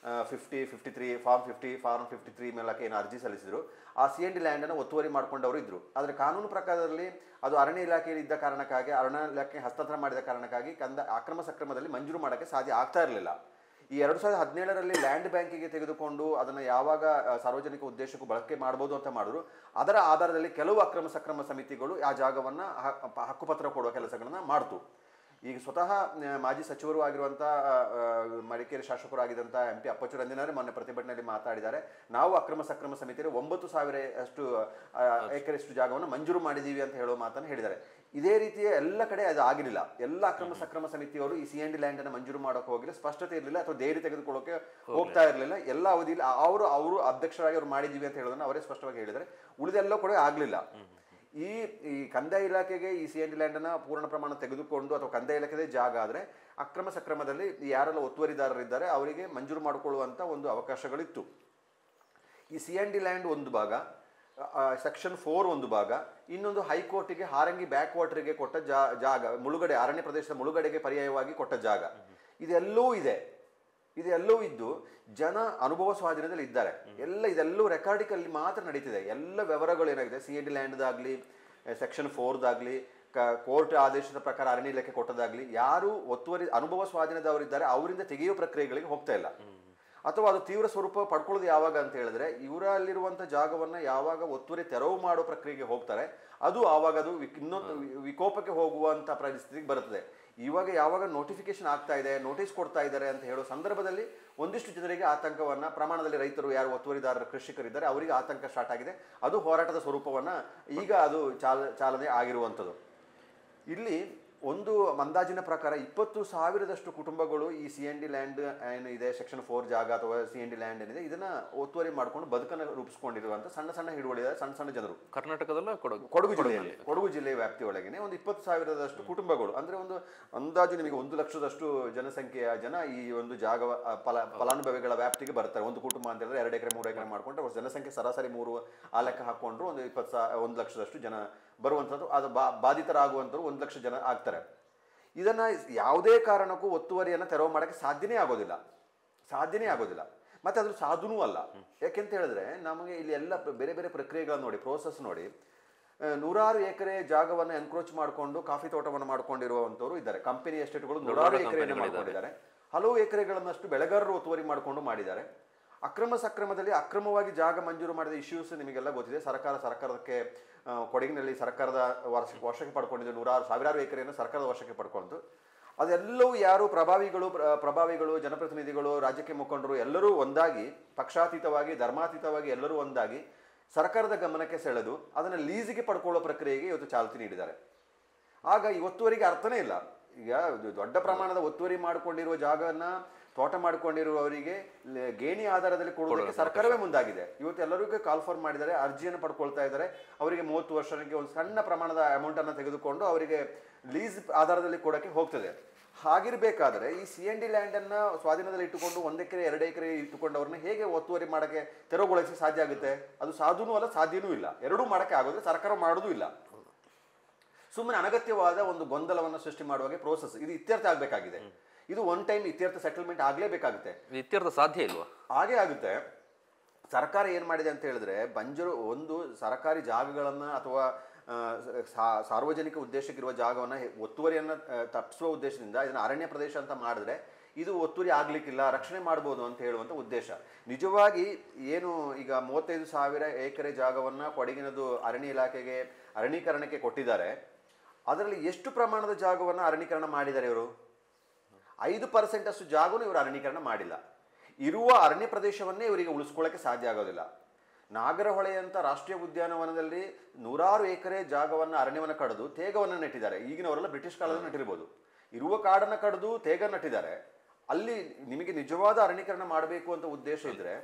53 ಫಾರ್ಮ್ 53 ಮೂಲಕ ಏನು ಅರ್ಜಿ ಸಲ್ಲಿಸಿದರು. ಆ CND ಲ್ಯಾಂಡನ್ನು ಒತ್ತುವರಿ ಮಾಡಿಕೊಂಡವರು ಇದ್ದರು. ಆದರೆ ಕಾನೂನು ಪ್ರಕಾರದಲ್ಲಿ ಅದು ಅರಣ್ಯ ಇಲಾಖೆಯಲ್ಲಿ ಇದ್ದ ಕಾರಣಕ್ಕಾಗಿ ಅರಣ್ಯ ಇಲಾಖೆ ಹಸ್ತಾಂತರ ಮಾಡಿದ ಕಾರಣಕ್ಕಾಗಿ ಅಕ್ರಮ ಸಕ್ರಮದಲ್ಲಿ ಮಂಜೂರು ಮಾಡೋಕ್ಕೆ ಸಾಧ್ಯ ಆಗ್ತಾ ಇರಲಿಲ್ಲ. ಈ 2017ರಲ್ಲಿ ಲ್ಯಾಂಡ್ ಬ್ಯಾಂಕಿಗೆ ತೆಗೆದುಕೊಂಡು ಅದನ್ನು ಯಾವಾಗ ಸಾರ್ವಜನಿಕ ಉದ್ದೇಶಕ್ಕೂ ಬಳಕೆ ಮಾಡ್ಬೋದು ಅಂತ ಮಾಡಿದ್ರು. ಅದರ ಆಧಾರದಲ್ಲಿ ಕೆಲವು ಅಕ್ರಮ ಸಕ್ರಮ ಸಮಿತಿಗಳು ಆ ಜಾಗವನ್ನು ಹಕ್ಕುಪತ್ರ ಕೊಡುವ ಕೆಲಸಗಳನ್ನು ಮಾಡ್ತು. ಈಗ ಸ್ವತಃ ಮಾಜಿ ಸಚಿವರು ಆಗಿರುವಂಥ ಮಡಿಕೇರಿ ಶಾಸಕರು ಆಗಿದ್ದಂಥ MP ಅಪ್ಪಚ್ಚು ರಂಜನವರೇ ಮೊನ್ನೆ ಪ್ರತಿಭಟನೆಯಲ್ಲಿ ಮಾತಾಡಿದ್ದಾರೆ. ನಾವು ಅಕ್ರಮ ಸಕ್ರಮ ಸಮಿತಿಯಲ್ಲಿ 9,000 ಎಕರೆಯಷ್ಟು ಜಾಗವನ್ನು ಮಂಜೂರು ಮಾಡಿದ್ದೀವಿ ಅಂತ ಹೇಳೋ ಮಾತನ್ನು ಹೇಳಿದ್ದಾರೆ. ಇದೇ ರೀತಿಯ ಎಲ್ಲ ಕಡೆ ಅದು ಆಗಿರಲಿಲ್ಲ. ಎಲ್ಲ ಅಕ್ರಮ ಸಕ್ರಮ ಸಮಿತಿಯವರು ಈ CND ಲ್ಯಾಂಡನ್ನು ಮಂಜೂರು ಮಾಡೋಕೆ ಹೋಗಿಲ್ಲ, ಸ್ಪಷ್ಟತೆ ಇರಲಿಲ್ಲ ಅಥವಾ ಧೈರ್ಯ ತೆಗೆದುಕೊಳ್ಳೋಕೆ ಹೋಗ್ತಾ ಇರಲಿಲ್ಲ. ಎಲ್ಲ ಅವಧಿಯಲ್ಲಿ ಅವರು ಅಧ್ಯಕ್ಷರಾಗಿ ಅವ್ರು ಮಾಡಿದ್ದೀವಿ ಅಂತ ಹೇಳೋದನ್ನು ಅವರೇ ಸ್ಪಷ್ಟವಾಗಿ ಹೇಳಿದ್ದಾರೆ. ಉಳಿದೆಲ್ಲ ಕೂಡ ಆಗಲಿಲ್ಲ. ಈ ಕಂದಾಯ ಇಲಾಖೆಗೆ ಈ CND ಲ್ಯಾಂಡನ್ನು ಪೂರ್ಣ ಪ್ರಮಾಣ ತೆಗೆದುಕೊಂಡು ಅಥವಾ ಕಂದಾಯ ಇಲಾಖೆದೇ ಜಾಗ ಆದರೆ ಅಕ್ರಮ ಸಕ್ರಮದಲ್ಲಿ ಯಾರೆಲ್ಲ ಒತ್ತುವರಿದಾರರಿದ್ದಾರೆ ಅವರಿಗೆ ಮಂಜೂರು ಮಾಡಿಕೊಳ್ಳುವಂಥ ಒಂದು ಅವಕಾಶಗಳಿತ್ತು. ಈ CND ಲ್ಯಾಂಡ್ ಒಂದು ಭಾಗ, ಸೆಕ್ಷನ್ 4 ಒಂದು ಭಾಗ, ಇನ್ನೊಂದು ಹೈಕೋರ್ಟಿಗೆ ಹಾರಂಗಿ ಬ್ಯಾಕ್ ವಾಟರ್ಗೆ ಕೊಟ್ಟ ಜಾಗ, ಮುಳುಗಡೆ ಅರಣ್ಯ ಪ್ರದೇಶದ ಮುಳುಗಡೆಗೆ ಪರ್ಯಾಯವಾಗಿ ಕೊಟ್ಟ ಜಾಗ, ಇದೆಲ್ಲವೂ ಇದ್ದು ಜನ ಅನುಭವ ಸ್ವಾಧೀನದಲ್ಲಿ ಇದ್ದಾರೆ. ಇದೆಲ್ಲವೂ ರೆಕಾರ್ಡಿಕಲ್ಲಿ ಮಾತ್ರ ನಡೀತಿದೆ. ಎಲ್ಲ ವ್ಯವಹಾರಗಳು ಏನಾಗಿದೆ CND ಲ್ಯಾಂಡ್ದಾಗಲಿ ಸೆಕ್ಷನ್ 4ದಾಗಲಿ ಕೋರ್ಟ್ ಆದೇಶದ ಪ್ರಕಾರ ಅರಣ್ಯ ಇಲಾಖೆ ಕೊಟ್ಟದಾಗಲಿ ಯಾರು ಒತ್ತುವರಿ ಅನುಭವ ಸ್ವಾಧೀನದವರಿದ್ದಾರೆ ಅವರಿಂದ ತೆಗೆಯುವ ಪ್ರಕ್ರಿಯೆಗಳಿಗೆ ಹೋಗ್ತಾ ಇಲ್ಲ. ಅಥವಾ ಅದು ತೀವ್ರ ಸ್ವರೂಪ ಪಡ್ಕೊಳ್ಳೋದು ಯಾವಾಗ ಅಂತ ಹೇಳಿದ್ರೆ ಇವರಲ್ಲಿರುವಂಥ ಜಾಗವನ್ನು ಯಾವಾಗ ಒತ್ತುವರಿ ತೆರವು ಮಾಡೋ ಪ್ರಕ್ರಿಯೆಗೆ ಹೋಗ್ತಾರೆ ಆವಾಗ ಅದು ಇನ್ನೊಂದು ವಿಕೋಪಕ್ಕೆ ಹೋಗುವಂಥ ಪರಿಸ್ಥಿತಿಗೆ ಬರುತ್ತದೆ. ಇವಾಗ ಯಾವಾಗ ನೋಟಿಫಿಕೇಶನ್ ಆಗ್ತಾ ಇದೆ, ನೋಟಿಸ್ ಕೊಡ್ತಾ ಇದ್ದಾರೆ ಅಂತ ಹೇಳೋ ಸಂದರ್ಭದಲ್ಲಿ ಒಂದಿಷ್ಟು ಜನರಿಗೆ ಆತಂಕವನ್ನು ಪ್ರಮಾಣದಲ್ಲಿ ರೈತರು ಯಾರು ಒತ್ತುವರಿದಾರರು ಕೃಷಿಕರಿದ್ದಾರೆ ಅವರಿಗೆ ಆತಂಕ ಸ್ಟಾರ್ಟ್ ಆಗಿದೆ. ಅದು ಹೋರಾಟದ ಸ್ವರೂಪವನ್ನು ಈಗ ಅದು ಚಾಲನೆ ಆಗಿರುವಂಥದ್ದು. ಇಲ್ಲಿ ಒಂದು ಅಂದಾಜಿನ ಪ್ರಕಾರ 20,000ದಷ್ಟು ಕುಟುಂಬಗಳು ಈ CND ಲ್ಯಾಂಡ್ ಏನಿದೆ ಸೆಕ್ಷನ್ 4 ಜಾಗ ಅಥವಾ CND ಲ್ಯಾಂಡ್ ಏನಿದೆ ಇದನ್ನ ಒತ್ತುವರಿ ಮಾಡ್ಕೊಂಡು ಬದುಕನ್ನು ರೂಪಿಸ್ಕೊಂಡಿರುವಂಥ ಸಣ್ಣ ಹಿಡುವಳಿದ ಸಣ್ಣ ಜನರು ಕರ್ನಾಟಕದಲ್ಲ ಕೊಡಗು ಜಿಲ್ಲೆಯ ವ್ಯಾಪ್ತಿ ಒಳಗೇನೆ ಒಂದು 20,000ದಷ್ಟು ಕುಟುಂಬಗಳು ಅಂದರೆ ಒಂದು ಅಂದಾಜು ನಿಮಗೆ 1 ಲಕ್ಷದಷ್ಟು ಜನಸಂಖ್ಯೆಯ ಜನ ಈ ಒಂದು ಜಾಗ ಫಲಾನುಭವಿಗಳ ವ್ಯಾಪ್ತಿಗೆ ಬರ್ತಾರೆ. ಒಂದು ಕುಟುಂಬ ಅಂತ ಹೇಳಿದ್ರೆ 2 ಎಕರೆ 3 ಎಕರೆ ಮಾಡ್ಕೊಂಡ್ರೆ ಅವ್ರ ಜನಸಂಖ್ಯೆ ಸರಾಸರಿ 3 ಆ ಲೆಕ್ಕ ಹಾಕೊಂಡ್ರು ಒಂದು 1 ಲಕ್ಷದಷ್ಟು ಜನ ಬರುವಂಥದ್ದು. ಅದು ಬಾಧಿತರಾಗುವಂಥವ್ರು 1 ಲಕ್ಷ ಜನ ಆಗ್ತಾರೆ. ಇದನ್ನು ಯಾವುದೇ ಕಾರಣಕ್ಕೂ ಒತ್ತುವರಿಯನ್ನು ತೆರವು ಮಾಡೋಕ್ಕೆ ಸಾಧ್ಯನೇ ಆಗೋದಿಲ್ಲ. ಮತ್ತು ಅದ್ರ ಸಾಧುನೂ ಅಲ್ಲ. ಯಾಕೆಂತ ಹೇಳಿದ್ರೆ ನಮಗೆ ಇಲ್ಲಿ ಎಲ್ಲ ಬೇರೆ ಬೇರೆ ಪ್ರಕ್ರಿಯೆಗಳನ್ನು ನೋಡಿ, ಪ್ರೋಸೆಸ್ ನೋಡಿ, ನೂರಾರು ಎಕರೆ ಜಾಗವನ್ನು ಎನ್ಕ್ರೋಚ್ ಮಾಡಿಕೊಂಡು ಕಾಫಿ ತೋಟವನ್ನು ಮಾಡ್ಕೊಂಡಿರುವಂಥವ್ರು ಇದ್ದಾರೆ. ಕಂಪನಿ ಎಸ್ಟೇಟ್ಗಳು ನೂರಾರು ಎಕರೆಯನ್ನು ಮಾಡ್ಕೊಂಡಿದ್ದಾರೆ. ಹಲವು ಎಕರೆಗಳನ್ನಷ್ಟು ಬೆಳೆಗಾರರು ಒತ್ತುವರಿ ಮಾಡಿಕೊಂಡು ಮಾಡಿದ್ದಾರೆ. ಸಕ್ರಮದಲ್ಲಿ ಅಕ್ರಮವಾಗಿ ಜಾಗ ಮಂಜೂರು ಮಾಡಿದ ಇಶ್ಯೂಸ್ ನಿಮಗೆಲ್ಲ ಗೊತ್ತಿದೆ. ಸರ್ಕಾರಕ್ಕೆ ಕೊಡಗಿನಲ್ಲಿ ಸರ್ಕಾರದ ವಶಕ್ಕೆ ಪಡ್ಕೊಂಡಿದ್ದು ಸಾವಿರಾರು ಎಕರೆಯನ್ನು ಸರ್ಕಾರದ ವಶಕ್ಕೆ ಪಡ್ಕೊಂಡು, ಅದೆಲ್ಲವೂ ಯಾರು ಪ್ರಭಾವಿಗಳು, ಜನಪ್ರತಿನಿಧಿಗಳು, ರಾಜಕೀಯ ಮುಖಂಡರು ಎಲ್ಲರೂ ಒಂದಾಗಿ, ಪಕ್ಷಾತೀತವಾಗಿ, ಧರ್ಮಾತೀತವಾಗಿ ಎಲ್ಲರೂ ಒಂದಾಗಿ ಸರ್ಕಾರದ ಗಮನಕ್ಕೆ ಸೆಳೆದು ಅದನ್ನು ಲೀಸಿಗೆ ಪಡ್ಕೊಳ್ಳೋ ಪ್ರಕ್ರಿಯೆಗೆ ಇವತ್ತು ಚಾಲನೆ ನೀಡಿದ್ದಾರೆ. ಆಗ ಈ ಒತ್ತುವರಿಗೆ ಅರ್ಥನೇ ಇಲ್ಲ. ಈಗ ದೊಡ್ಡ ಪ್ರಮಾಣದ ಒತ್ತುವರಿ ಮಾಡಿಕೊಂಡಿರುವ ಜಾಗವನ್ನು ತೋಟ ಮಾಡಿಕೊಂಡಿರುವವರಿಗೆ ಗೇಣಿ ಆಧಾರದಲ್ಲಿ ಕೊಡುವುದಕ್ಕೆ ಸರ್ಕಾರವೇ ಮುಂದಾಗಿದೆ. ಇವತ್ತು ಎಲ್ಲರಿಗೂ ಕಾಲ್ ಫಾರ್ ಮಾಡಿದ್ದಾರೆ, ಅರ್ಜಿಯನ್ನು ಪಡ್ಕೊಳ್ತಾ ಇದ್ದಾರೆ. ಅವರಿಗೆ 30 ವರ್ಷಕ್ಕೆ ಒಂದು ಸಣ್ಣ ಪ್ರಮಾಣದ ಅಮೌಂಟನ್ನು ತೆಗೆದುಕೊಂಡು ಅವರಿಗೆ ಲೀಸ್ ಆಧಾರದಲ್ಲಿ ಕೊಡೋಕ್ಕೆ ಹೋಗ್ತದೆ. ಹಾಗಿರ್ಬೇಕಾದ್ರೆ ಈ CND ಲ್ಯಾಂಡನ್ನು ಸ್ವಾಧೀನದಲ್ಲಿ ಇಟ್ಟುಕೊಂಡು 1 ಎಕರೆ 2 ಎಕರೆ ಇಟ್ಟುಕೊಂಡವ್ರನ್ನ ಹೇಗೆ ಒತ್ತುವರಿ ಮಾಡೋಕ್ಕೆ ತೆರವುಗೊಳಿಸಿ ಸಾಧ್ಯ ಆಗುತ್ತೆ? ಅದು ಸಾಧುನೂ ಅಲ್ಲ, ಸಾಧ್ಯವೂ ಇಲ್ಲ. ಎರಡೂ ಮಾಡೋಕ್ಕೆ ಆಗೋದ್ರೆ ಸರ್ಕಾರ ಮಾಡೋದೂ ಇಲ್ಲ. ಸುಮ್ಮನೆ ಅನಗತ್ಯವಾದ ಒಂದು ಗೊಂದಲವನ್ನು ಸೃಷ್ಟಿ ಮಾಡುವಾಗೆ ಪ್ರೋಸೆಸ್ ಇದು ಇತ್ಯರ್ಥ ಆಗಬೇಕಾಗಿದೆ. ಇದು ಒನ್ ಟೈಮ್ ಇತ್ಯರ್ಥ ಸೆಟಲ್ಮೆಂಟ್ ಆಗಲೇಬೇಕಾಗುತ್ತೆ. ಇತ್ಯರ್ಥ ಸಾಧ್ಯ ಇಲ್ವಾ? ಹಾಗೇ ಆಗುತ್ತೆ. ಸರ್ಕಾರ ಏನು ಮಾಡಿದೆ ಅಂತ ಹೇಳಿದ್ರೆ, ಬಂಜರು ಒಂದು ಸರ್ಕಾರಿ ಜಾಗಗಳನ್ನು ಅಥವಾ ಸಾರ್ವಜನಿಕ ಉದ್ದೇಶಕ್ಕಿರುವ ಜಾಗವನ್ನು ಒತ್ತುವರಿಯನ್ನು ತಪ್ಪಿಸುವ ಉದ್ದೇಶದಿಂದ ಇದನ್ನು ಅರಣ್ಯ ಪ್ರದೇಶ ಅಂತ ಮಾಡಿದ್ರೆ ಇದು ಒತ್ತುವರಿ ಆಗ್ಲಿಕ್ಕಿಲ್ಲ, ರಕ್ಷಣೆ ಮಾಡ್ಬೋದು ಅಂತ ಹೇಳುವಂಥ ಉದ್ದೇಶ. ನಿಜವಾಗಿ ಏನು ಈಗ 35,000 ಎಕರೆ ಜಾಗವನ್ನು ಕೊಡಗಿನದು ಅರಣ್ಯ ಇಲಾಖೆಗೆ ಅರಣ್ಯೀಕರಣಕ್ಕೆ ಕೊಟ್ಟಿದ್ದಾರೆ. ಅದರಲ್ಲಿ ಎಷ್ಟು ಪ್ರಮಾಣದ ಜಾಗವನ್ನು ಅರಣ್ಯೀಕರಣ ಮಾಡಿದ್ದಾರೆ ಇವರು? 5% ಅಷ್ಟು ಜಾಗವನ್ನು ಇವರು ಅರಣ್ಯೀಕರಣ ಮಾಡಿಲ್ಲ. ಇರುವ ಅರಣ್ಯ ಪ್ರದೇಶವನ್ನೇ ಇವರಿಗೆ ಉಳಿಸ್ಕೊಳ್ಳೋಕ್ಕೆ ಸಾಧ್ಯ ಆಗೋದಿಲ್ಲ. ನಾಗರಹೊಳೆ ಅಂತ ರಾಷ್ಟ್ರೀಯ ಉದ್ಯಾನವನದಲ್ಲಿ 100 ಎಕರೆ ಜಾಗವನ್ನು ಅರಣ್ಯವನ್ನು ಕಡಿದು ತೇಗವನ್ನು ನೆಟ್ಟಿದ್ದಾರೆ. ಈಗಿನವರೆಲ್ಲ ಬ್ರಿಟಿಷ್ ಕಾಲದಲ್ಲಿ ನೆಟ್ಟಿರ್ಬೋದು. ಇರುವ ಕಾಡನ್ನು ಕಡಿದು ತೇಗ ನೆಟ್ಟಿದ್ದಾರೆ. ಅಲ್ಲಿ ನಿಮಗೆ ನಿಜವಾದ ಅರಣ್ಯೀಕರಣ ಮಾಡಬೇಕು ಅಂತ ಉದ್ದೇಶ ಇದ್ದರೆ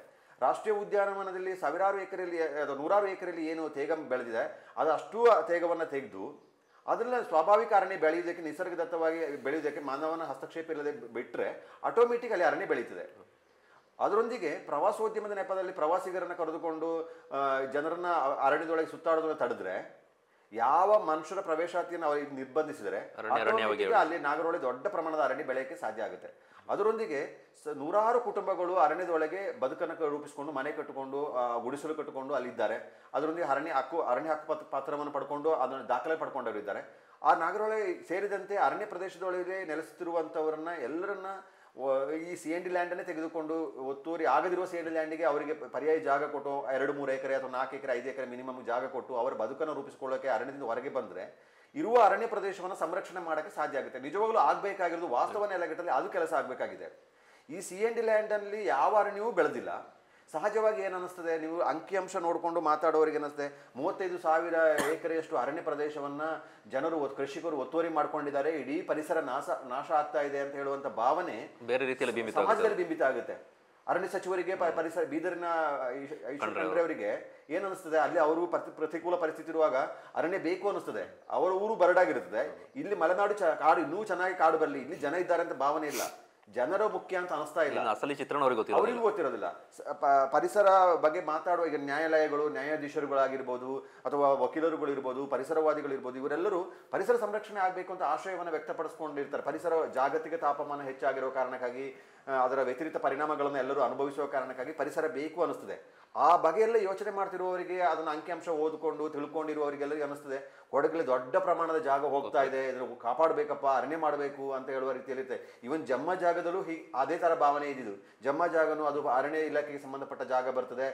ರಾಷ್ಟ್ರೀಯ ಉದ್ಯಾನವನದಲ್ಲಿ 1000 ಎಕರೆಯಲ್ಲಿ ಅಥವಾ 100 ಎಕರೆಯಲ್ಲಿ ಏನು ತೇಗ ಬೆಳೆದಿದೆ ಅದು ಅಷ್ಟು ತೇಗವನ್ನು ತೆಗೆದು ಅದರಲ್ಲಿ ಸ್ವಾಭಾವಿಕ ಅರಣ್ಯ ಬೆಳೆಯುವುದಕ್ಕೆ, ನಿಸರ್ಗದತ್ತವಾಗಿ ಬೆಳೆಯುವುದಕ್ಕೆ ಮಾನವನ ಹಸ್ತಕ್ಷೇಪ ಇಲ್ಲದೆ ಬಿಟ್ಟರೆ ಆಟೋಮೆಟಿಕ್ ಅಲ್ಲಿ ಅರಣ್ಯ ಬೆಳೀತದೆ. ಅದರೊಂದಿಗೆ ಪ್ರವಾಸೋದ್ಯಮದ ನೆಪದಲ್ಲಿ ಪ್ರವಾಸಿಗರನ್ನು ಕರೆದುಕೊಂಡು ಜನರನ್ನ ಅರಣ್ಯದೊಳಗೆ ಸುತ್ತಾಡೋದನ್ನು ತಡೆದ್ರೆ, ಯಾವ ಮನುಷ್ಯರ ಪ್ರವೇಶಾತಿಯನ್ನು ಅವರಿಗೆ ನಿರ್ಬಂಧಿಸಿದರೆ ಅಲ್ಲಿ ನಾಗರಹೊಳೆ ದೊಡ್ಡ ಪ್ರಮಾಣದ ಅರಣ್ಯ ಬೆಳೆಯಕ್ಕೆ ಸಾಧ್ಯ ಆಗುತ್ತೆ. ಅದರೊಂದಿಗೆ 100 ಕುಟುಂಬಗಳು ಅರಣ್ಯದೊಳಗೆ ಬದುಕನ್ನು ರೂಪಿಸಿಕೊಂಡು ಮನೆ ಕಟ್ಟಿಕೊಂಡು ಗುಡಿಸಲು ಕಟ್ಟಿಕೊಂಡು ಅಲ್ಲಿದ್ದಾರೆ. ಅದರೊಂದಿಗೆ ಅರಣ್ಯ ಹಕ್ಕು ಪತ್ರವನ್ನು ಪಡ್ಕೊಂಡು ಅದನ್ನು ದಾಖಲೆ ಪಡ್ಕೊಂಡವರಿದ್ದಾರೆ. ಆ ನಾಗರಹೊಳೆ ಸೇರಿದಂತೆ ಅರಣ್ಯ ಪ್ರದೇಶದೊಳಗೆ ನೆಲೆಸುತ್ತಿರುವಂಥವರನ್ನ ಎಲ್ಲರನ್ನ ಈ CND ಲ್ಯಾಂಡನ್ನೇ ತೆಗೆದುಕೊಂಡು ಒತ್ತುವರಿ ಆಗದಿರುವ CND ಲ್ಯಾಂಡಿಗೆ ಅವರಿಗೆ ಪರ್ಯಾಯ ಜಾಗ ಕೊಟ್ಟು 2-3 ಎಕರೆ ಅಥವಾ 4 ಎಕರೆ 5 ಎಕರೆ ಮಿನಿಮಮ್ ಜಾಗ ಕೊಟ್ಟು ಅವರ ಬದುಕನ್ನು ರೂಪಿಸಿಕೊಳ್ಳೋಕೆ ಅರಣ್ಯದಿಂದ ಹೊರಗೆ ಬಂದರೆ ಇರುವ ಅರಣ್ಯ ಪ್ರದೇಶವನ್ನು ಸಂರಕ್ಷಣೆ ಮಾಡೋಕ್ಕೆ ಸಾಧ್ಯ ಆಗುತ್ತೆ. ನಿಜವಾಗ್ಲೂ ಆಗಬೇಕಾಗಿರೋದು ವಾಸ್ತವ ನೆಲೆಗಟ್ಟಲ್ಲಿ ಅದು ಕೆಲಸ ಆಗಬೇಕಾಗಿದೆ. ಈ CND ಲ್ಯಾಂಡಲ್ಲಿ ಯಾವ ಅರಣ್ಯವೂ ಬೆಳೆದಿಲ್ಲ. ಸಹಜವಾಗಿ ಏನನ್ನಿಸ್ತದೆ, ನೀವು ಅಂಕಿಅಂಶ ನೋಡಿಕೊಂಡು ಮಾತಾಡೋರಿಗೆ ಅನ್ನಿಸ್ತದೆ 35,000 ಎಕರೆಯಷ್ಟು ಅರಣ್ಯ ಪ್ರದೇಶವನ್ನು ಕೃಷಿಕರು ಒತ್ತುವರಿ ಮಾಡ್ಕೊಂಡಿದ್ದಾರೆ, ಇಡೀ ಪರಿಸರ ನಾಶ ಆಗ್ತಾ ಇದೆ ಅಂತ ಹೇಳುವಂಥ ಭಾವನೆ ಬೇರೆ ರೀತಿಯಲ್ಲಿ ಸಮಾಜದಲ್ಲಿ ಬಿಂಬಿತ ಆಗುತ್ತೆ. ಅರಣ್ಯ ಸಚಿವರಿಗೆ ಪರಿಸರ ಬೀದರಿನ ಅವರಿಗೆ ಏನ್ ಅನಿಸ್ತದೆ, ಅಲ್ಲಿ ಅವರು ಪ್ರತಿಕೂಲ ಪರಿಸ್ಥಿತಿ ಇರುವಾಗ ಅರಣ್ಯ ಬೇಕು ಅನಿಸ್ತದೆ. ಅವರ ಊರು ಬರಡಾಗಿರ್ತದೆ. ಇಲ್ಲಿ ಮಲೆನಾಡು ಕಾಡು ಇನ್ನೂ ಚೆನ್ನಾಗಿ ಕಾಡು ಬರಲಿ, ಇಲ್ಲಿ ಜನ ಇದ್ದಾರೆ ಅಂತ ಭಾವನೆ ಇಲ್ಲ. ಜನರು ಮುಖ್ಯ ಅಂತ ಅನಿಸ್ತಾ ಇಲ್ಲ. ಅಸಲಿ ಚಿತ್ರಣ ಅವರಿಗೂ ಗೊತ್ತಿರೋದಿಲ್ಲ. ಪರಿಸರ ಬಗ್ಗೆ ಮಾತಾಡುವ ಈಗ ನ್ಯಾಯಾಲಯಗಳು, ನ್ಯಾಯಾಧೀಶರುಗಳಾಗಿರ್ಬೋದು ಅಥವಾ ವಕೀಲರುಗಳಿರ್ಬೋದು, ಪರಿಸರವಾದಿಗಳಿರ್ಬೋದು, ಇವರೆಲ್ಲರೂ ಪರಿಸರ ಸಂರಕ್ಷಣೆ ಆಗಬೇಕು ಅಂತ ಆಶಯವನ್ನು ವ್ಯಕ್ತಪಡಿಸ್ಕೊಂಡಿರ್ತಾರೆ. ಪರಿಸರ ಜಾಗತಿಕ ತಾಪಮಾನ ಹೆಚ್ಚಾಗಿರೋ ಕಾರಣಕ್ಕಾಗಿ, ಅದರ ವ್ಯತಿರಿಕ್ತ ಪರಿಣಾಮಗಳನ್ನು ಎಲ್ಲರೂ ಅನುಭವಿಸುವ ಕಾರಣಕ್ಕಾಗಿ ಪರಿಸರ ಬೇಕು ಅನಿಸ್ತದೆ. ಆ ಬಗೆಯೆಲ್ಲ ಯೋಚನೆ ಮಾಡ್ತಿರುವವರಿಗೆ, ಅದನ್ನು ಅಂಕಿಅಂಶ ಓದಿಕೊಂಡು ತಿಳ್ಕೊಂಡಿರುವವರಿಗೆಲ್ಲರಿಗೂ ಅನಿಸ್ತದೆ ಕೊಡಗಲ್ಲಿ ದೊಡ್ಡ ಪ್ರಮಾಣದ ಜಾಗ ಹೋಗ್ತಾ ಇದೆ, ಇದನ್ನು ಕಾಪಾಡಬೇಕಪ್ಪ, ಅರಣ್ಯ ಮಾಡಬೇಕು ಅಂತ ಹೇಳುವ ರೀತಿಯಲ್ಲಿರುತ್ತೆ. ಇವನ್ ಜಮ್ಮ ಜಾಗದಲ್ಲೂ ಅದೇ ಥರ ಭಾವನೆ ಇದ್ದಿದ್ದು. ಜಮ್ಮ ಜಾಗನೂ ಅದು ಅರಣ್ಯ ಇಲಾಖೆಗೆ ಸಂಬಂಧಪಟ್ಟ ಜಾಗ ಬರ್ತದೆ.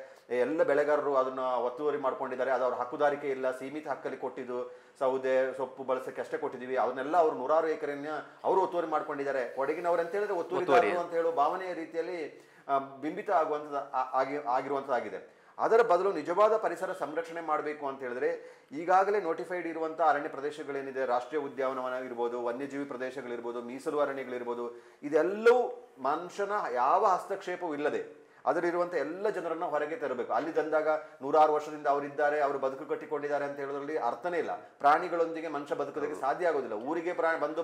ಎಲ್ಲ ಬೆಳೆಗಾರರು ಅದನ್ನ ಒತ್ತುವರಿ ಮಾಡ್ಕೊಂಡಿದ್ದಾರೆ. ಅದು ಅವ್ರ ಹಕ್ಕುದಾರಿಕೆ ಇಲ್ಲ, ಸೀಮಿತ ಹಕ್ಕಲ್ಲಿ ಕೊಟ್ಟಿದ್ದು, ಸೌದೆ ಸೊಪ್ಪು ಬಳಸಕ್ಕೆ ಅಷ್ಟೇ ಕೊಟ್ಟಿದ್ದೀವಿ. ಅವನ್ನೆಲ್ಲ ಅವರು 100 ಎಕರೆನ ಅವರು ಒತ್ತುವರಿ ಮಾಡ್ಕೊಂಡಿದ್ದಾರೆ. ಕೊಡಗಿನವ್ರು ಅಂತ ಹೇಳಿದ್ರೆ ಒತ್ತುವರಿ ಅಂತ ಹೇಳುವ ಭಾವನೆಯ ರೀತಿಯಲ್ಲಿ ಬಿಂಬಿತ ಆಗಿರುವಂಥದ್ದಾಗಿದೆ. ಅದರ ಬದಲು ನಿಜವಾದ ಪರಿಸರ ಸಂರಕ್ಷಣೆ ಮಾಡಬೇಕು ಅಂತ ಹೇಳಿದ್ರೆ ಈಗಾಗಲೇ ನೋಟಿಫೈಡ್ ಇರುವಂಥ ಅರಣ್ಯ ಪ್ರದೇಶಗಳೇನಿದೆ, ರಾಷ್ಟ್ರೀಯ ಉದ್ಯಾನವನ ಇರ್ಬೋದು, ವನ್ಯಜೀವಿ ಪ್ರದೇಶಗಳಿರ್ಬೋದು, ಮೀಸಲು ಅರಣ್ಯಗಳಿರ್ಬೋದು, ಇದೆಲ್ಲವೂ ಮನುಷ್ಯನ ಯಾವ ಹಸ್ತಕ್ಷೇಪವೂ ಇಲ್ಲದೆ ಅದರಲ್ಲಿರುವಂಥ ಎಲ್ಲ ಜನರನ್ನ ಹೊರಗೆ ತರಬೇಕು. ಅಲ್ಲಿ ತಂದಾಗ 100 ವರ್ಷದಿಂದ ಅವರಿದ್ದಾರೆ, ಅವರು ಬದುಕು ಕಟ್ಟಿಕೊಂಡಿದ್ದಾರೆ ಅಂತ ಹೇಳೋದ್ರಲ್ಲಿ ಅರ್ಥನೇ ಇಲ್ಲ. ಪ್ರಾಣಿಗಳೊಂದಿಗೆ ಮನುಷ್ಯ ಬದುಕೋದಕ್ಕೆ ಸಾಧ್ಯ ಆಗೋದಿಲ್ಲ. ಊರಿಗೆ ಬಂದು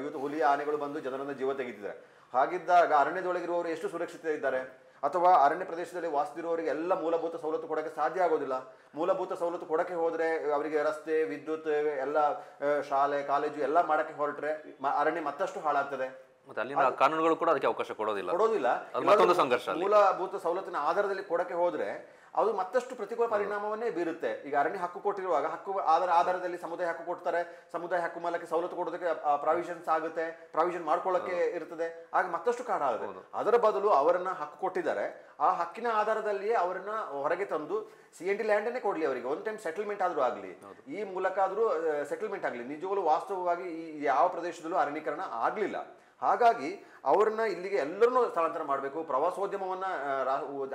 ಇವತ್ತು ಹುಲಿ ಆನೆಗಳು ಬಂದು ಜನರನ್ನ ಜೀವ ತೆಗೆದಿದ್ದಾರೆ. ಹಾಗಿದ್ದಾಗ ಅರಣ್ಯದೊಳಗಿರುವವರು ಎಷ್ಟು ಸುರಕ್ಷಿತ ಇದ್ದಾರೆ? ಅಥವಾ ಅರಣ್ಯ ಪ್ರದೇಶದಲ್ಲಿ ವಾಸಿಸಿರುವವರಿಗೆ ಎಲ್ಲ ಮೂಲಭೂತ ಸವಲತ್ತು ಕೊಡೋಕ್ಕೆ ಸಾಧ್ಯ ಆಗೋದಿಲ್ಲ. ಮೂಲಭೂತ ಸವಲತ್ತು ಕೊಡೋಕ್ಕೆ ಹೋದರೆ ಅವರಿಗೆ ರಸ್ತೆ, ವಿದ್ಯುತ್, ಎಲ್ಲ ಶಾಲೆ, ಕಾಲೇಜು ಎಲ್ಲ ಮಾಡೋಕ್ಕೆ ಹೊರಟ್ರೆ ಅರಣ್ಯ ಮತ್ತಷ್ಟು ಹಾಳಾಗ್ತದೆ. ಮತ್ತೆ ಅಲ್ಲಿನ ಕಾನೂನುಗಳು ಕೂಡ ಅದಕ್ಕೆ ಅವಕಾಶ ಕೊಡೋದಿಲ್ಲ. ಅದು ಮತ್ತೊಂದು ಸಂಘರ್ಷ. ಮೂಲಭೂತ ಸೌಲತ್ತಿನ ಆಧಾರದಲ್ಲಿ ಕೊಡಕ್ಕೆ ಹೋದ್ರೆ ಅದು ಮತ್ತಷ್ಟು ಪ್ರತಿಕೂಲ ಪರಿಣಾಮವನ್ನೇ ಬೀರುತ್ತೆ. ಈಗ ಅರಣ್ಯ ಹಕ್ಕು ಕೊಟ್ಟಿರುವಾಗ ಹಕ್ಕು ಆಧಾರದಲ್ಲಿ ಸಮುದಾಯ ಹಕ್ಕು ಕೊಡ್ತಾರೆ, ಸಮುದಾಯ ಹಕ್ಕು ಮೂಲಕ ಸವಲತ್ತು ಕೊಡೋದಕ್ಕೆ ಪ್ರಾವಿಷನ್ಸ್ ಆಗುತ್ತೆ, ಪ್ರಾವಿಷನ್ ಮಾಡ್ಕೊಳ್ಳಕ್ಕೆ ಇರ್ತದೆ, ಆಗ ಮತ್ತಷ್ಟು ಕಾರಣ ಆಗುತ್ತೆ. ಅದರ ಬದಲು ಅವರನ್ನ ಹಕ್ಕು ಕೊಟ್ಟಿದ್ದಾರೆ, ಆ ಹಕ್ಕಿನ ಆಧಾರದಲ್ಲಿಯೇ ಅವರನ್ನ ಹೊರಗೆ ತಂದು CND ಲ್ಯಾಂಡನ್ನೇ ಕೊಡ್ಲಿ, ಅವರಿಗೆ ಒಂದು ಟೈಮ್ ಸೆಟಲ್ಮೆಂಟ್ ಆದ್ರೂ ಆಗಲಿ, ಈ ಮೂಲಕ ಆದ್ರೂ ಸೆಟಲ್ಮೆಂಟ್ ಆಗಲಿ. ನಿಜವಾಗ್ಲೂ ವಾಸ್ತವವಾಗಿ ಈ ಯಾವ ಪ್ರದೇಶದಲ್ಲೂ ಅರಣ್ಯೀಕರಣ ಆಗ್ಲಿಲ್ಲ. ಹಾಗಾಗಿ ಅವ್ರನ್ನ ಇಲ್ಲಿಗೆ ಎಲ್ಲರನ್ನೂ ಸ್ಥಳಾಂತರ ಮಾಡಬೇಕು. ಪ್ರವಾಸೋದ್ಯಮವನ್ನ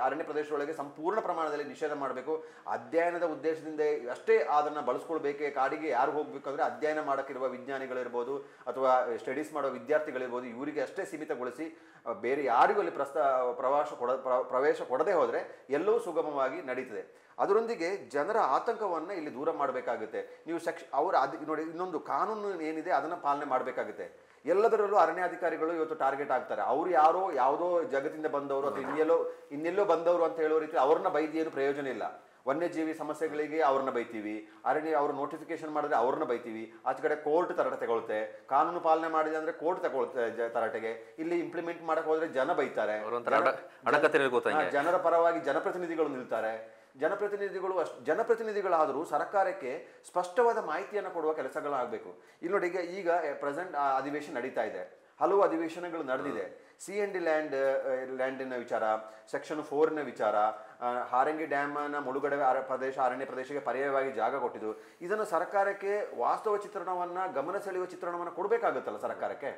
ಅರಣ್ಯ ಪ್ರದೇಶದೊಳಗೆ ಸಂಪೂರ್ಣ ಪ್ರಮಾಣದಲ್ಲಿ ನಿಷೇಧ ಮಾಡಬೇಕು. ಅಧ್ಯಯನದ ಉದ್ದೇಶದಿಂದ ಅಷ್ಟೇ ಅದನ್ನ ಬಳಸ್ಕೊಳ್ಬೇಕೆ. ಕಾಡಿಗೆ ಯಾರು ಹೋಗ್ಬೇಕಂದ್ರೆ ಅಧ್ಯಯನ ಮಾಡಕ್ಕಿರುವ ವಿಜ್ಞಾನಿಗಳಿರ್ಬೋದು ಅಥವಾ ಸ್ಟಡೀಸ್ ಮಾಡೋ ವಿದ್ಯಾರ್ಥಿಗಳಿರ್ಬೋದು, ಇವರಿಗೆ ಅಷ್ಟೇ ಸೀಮಿತಗೊಳಿಸಿ ಬೇರೆ ಯಾರಿಗೂ ಅಲ್ಲಿ ಪ್ರವೇಶ ಕೊಡದೆ ಹೋದ್ರೆ ಎಲ್ಲವೂ ಸುಗಮವಾಗಿ ನಡೀತದೆ. ಅದರೊಂದಿಗೆ ಜನರ ಆತಂಕವನ್ನ ಇಲ್ಲಿ ದೂರ ಮಾಡಬೇಕಾಗುತ್ತೆ. ನೀವು ನೋಡಿ, ಇನ್ನೊಂದು ಕಾನೂನು ಏನಿದೆ ಅದನ್ನ ಪಾಲನೆ ಮಾಡಬೇಕಾಗುತ್ತೆ. ಎಲ್ಲದರಲ್ಲೂ ಅರಣ್ಯಾಧಿಕಾರಿಗಳು ಇವತ್ತು ಟಾರ್ಗೆಟ್ ಆಗ್ತಾರೆ. ಅವ್ರು ಯಾರೋ ಯಾವುದೋ ಜಗತ್ತಿಂದ ಬಂದವರು ಅಥವಾ ಇನ್ನೆಲ್ಲೋ ಬಂದವರು ಅಂತ ಹೇಳೋ ರೀತಿ ಅವ್ರನ್ನ ಬೈದಿ ಏನು ಪ್ರಯೋಜನ ಇಲ್ಲ. ವನ್ಯಜೀವಿ ಸಮಸ್ಯೆಗಳಿಗೆ ಅವ್ರನ್ನ ಬೈತೀವಿ, ಅವ್ರು ನೋಟಿಫಿಕೇಶನ್ ಮಾಡಿದ್ರೆ ಅವ್ರನ್ನ ಬೈತೀವಿ, ಆಚೆ ಕಡೆ ಕೋರ್ಟ್ ತರಟೆ ತಗೊಳುತ್ತೆ. ಕಾನೂನು ಪಾಲನೆ ಮಾಡಿದೆ ಅಂದ್ರೆ ಕೋರ್ಟ್ ತಗೊಳುತ್ತೆ ತರಟೆಗೆ. ಇಲ್ಲಿ ಇಂಪ್ಲಿಮೆಂಟ್ ಮಾಡಕ್ ಹೋದ್ರೆ ಜನ ಬೈತಾರೆ, ಜನರ ಪರವಾಗಿ ಜನಪ್ರತಿನಿಧಿಗಳು ನಿಲ್ತಾರೆ. ಜನಪ್ರತಿನಿಧಿಗಳಾದರೂ ಸರ್ಕಾರಕ್ಕೆ ಸ್ಪಷ್ಟವಾದ ಮಾಹಿತಿಯನ್ನು ಕೊಡುವ ಕೆಲಸಗಳಾಗಬೇಕು. ಇಲ್ಲಿ ನೋಡಿ, ಈಗ ಪ್ರೆಸೆಂಟ್ ಅಧಿವೇಶನ ನಡೀತಾ ಇದೆ, ಹಲವು ಅಧಿವೇಶನಗಳು ನಡೆದಿದೆ. CND ಲ್ಯಾಂಡಿನ ವಿಚಾರ, ಸೆಕ್ಷನ್ 4ನ ವಿಚಾರ, ಹಾರಂಗಿ ಡ್ಯಾಮ್ನ ಮುಳುಗಡೆ ಅರಣ್ಯ ಪ್ರದೇಶಕ್ಕೆ ಪರ್ಯಾಯವಾಗಿ ಜಾಗ ಕೊಟ್ಟಿದ್ದು, ಇದನ್ನು ಸರ್ಕಾರಕ್ಕೆ ವಾಸ್ತವ ಚಿತ್ರಣವನ್ನ, ಗಮನ ಸೆಳೆಯುವ ಚಿತ್ರಣವನ್ನ ಕೊಡಬೇಕಾಗುತ್ತಲ್ಲ ಸರ್ಕಾರಕ್ಕೆ.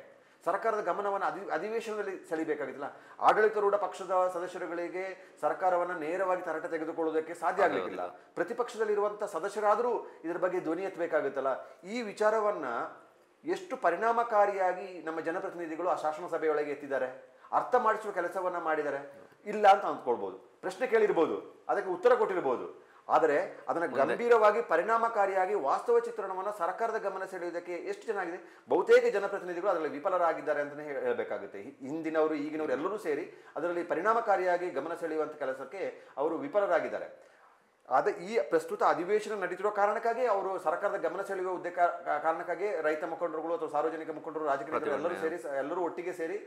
ಸರ್ಕಾರದ ಗಮನವನ್ನು ಅಧಿವೇಶನದಲ್ಲಿ ಸೆಳಿಬೇಕಾಗಿತ್ತಲ್ಲ. ಆಡಳಿತಾರೂಢ ಪಕ್ಷದ ಸದಸ್ಯರುಗಳಿಗೆ ಸರ್ಕಾರವನ್ನ ನೇರವಾಗಿ ತರಟೆ ತೆಗೆದುಕೊಳ್ಳುವುದಕ್ಕೆ ಸಾಧ್ಯ ಆಗಲಿಕ್ಕಿಲ್ಲ. ಪ್ರತಿಪಕ್ಷದಲ್ಲಿರುವಂತಹ ಸದಸ್ಯರಾದರೂ ಇದರ ಬಗ್ಗೆ ಧ್ವನಿ ಎತ್ತಬೇಕಾಗುತ್ತಲ್ಲ. ಈ ವಿಚಾರವನ್ನ ಎಷ್ಟು ಪರಿಣಾಮಕಾರಿಯಾಗಿ ನಮ್ಮ ಜನಪ್ರತಿನಿಧಿಗಳು ಆ ಶಾಸನ ಸಭೆಯೊಳಗೆ ಎತ್ತಿದ್ದಾರೆ, ಅರ್ಥ ಮಾಡಿಸುವ ಕೆಲಸವನ್ನ ಮಾಡಿದ್ದಾರೆ ಇಲ್ಲ ಅಂತ ಅಂದ್ಕೊಳ್ಬಹುದು. ಪ್ರಶ್ನೆ ಕೇಳಿರ್ಬೋದು, ಅದಕ್ಕೆ ಉತ್ತರ ಕೊಟ್ಟಿರ್ಬೋದು, ಆದರೆ ಅದನ್ನ ಗಂಭೀರವಾಗಿ ಪರಿಣಾಮಕಾರಿಯಾಗಿ ವಾಸ್ತವ ಚಿತ್ರಣವನ್ನ ಸರ್ಕಾರದ ಗಮನ ಸೆಳೆಯುವುದಕ್ಕೆ ಎಷ್ಟು ಚೆನ್ನಾಗಿದೆ. ಬಹುತೇಕ ಜನಪ್ರತಿನಿಧಿಗಳು ಅದರಲ್ಲಿ ವಿಫಲರಾಗಿದ್ದಾರೆ ಅಂತಲೇ ಹೇಳಬೇಕಾಗುತ್ತೆ. ಹಿಂದಿನವರು ಈಗಿನವರು ಎಲ್ಲರೂ ಸೇರಿ ಅದರಲ್ಲಿ ಪರಿಣಾಮಕಾರಿಯಾಗಿ ಗಮನ ಸೆಳೆಯುವಂತ ಕೆಲಸಕ್ಕೆ ಅವರು ವಿಫಲರಾಗಿದ್ದಾರೆ. ಈ ಪ್ರಸ್ತುತ ಅಧಿವೇಶನ ನಡೀತಿರುವ ಕಾರಣಕ್ಕಾಗಿ ಅವರು ಸರ್ಕಾರದ ಗಮನ ಸೆಳೆಯುವ ಕಾರಣಕ್ಕಾಗಿ ರೈತ ಮುಖಂಡರುಗಳು ಅಥವಾ ಸಾರ್ವಜನಿಕ ಮುಖಂಡರು, ರಾಜಕೀಯ ಎಲ್ಲರೂ ಒಟ್ಟಿಗೆ ಸೇರಿ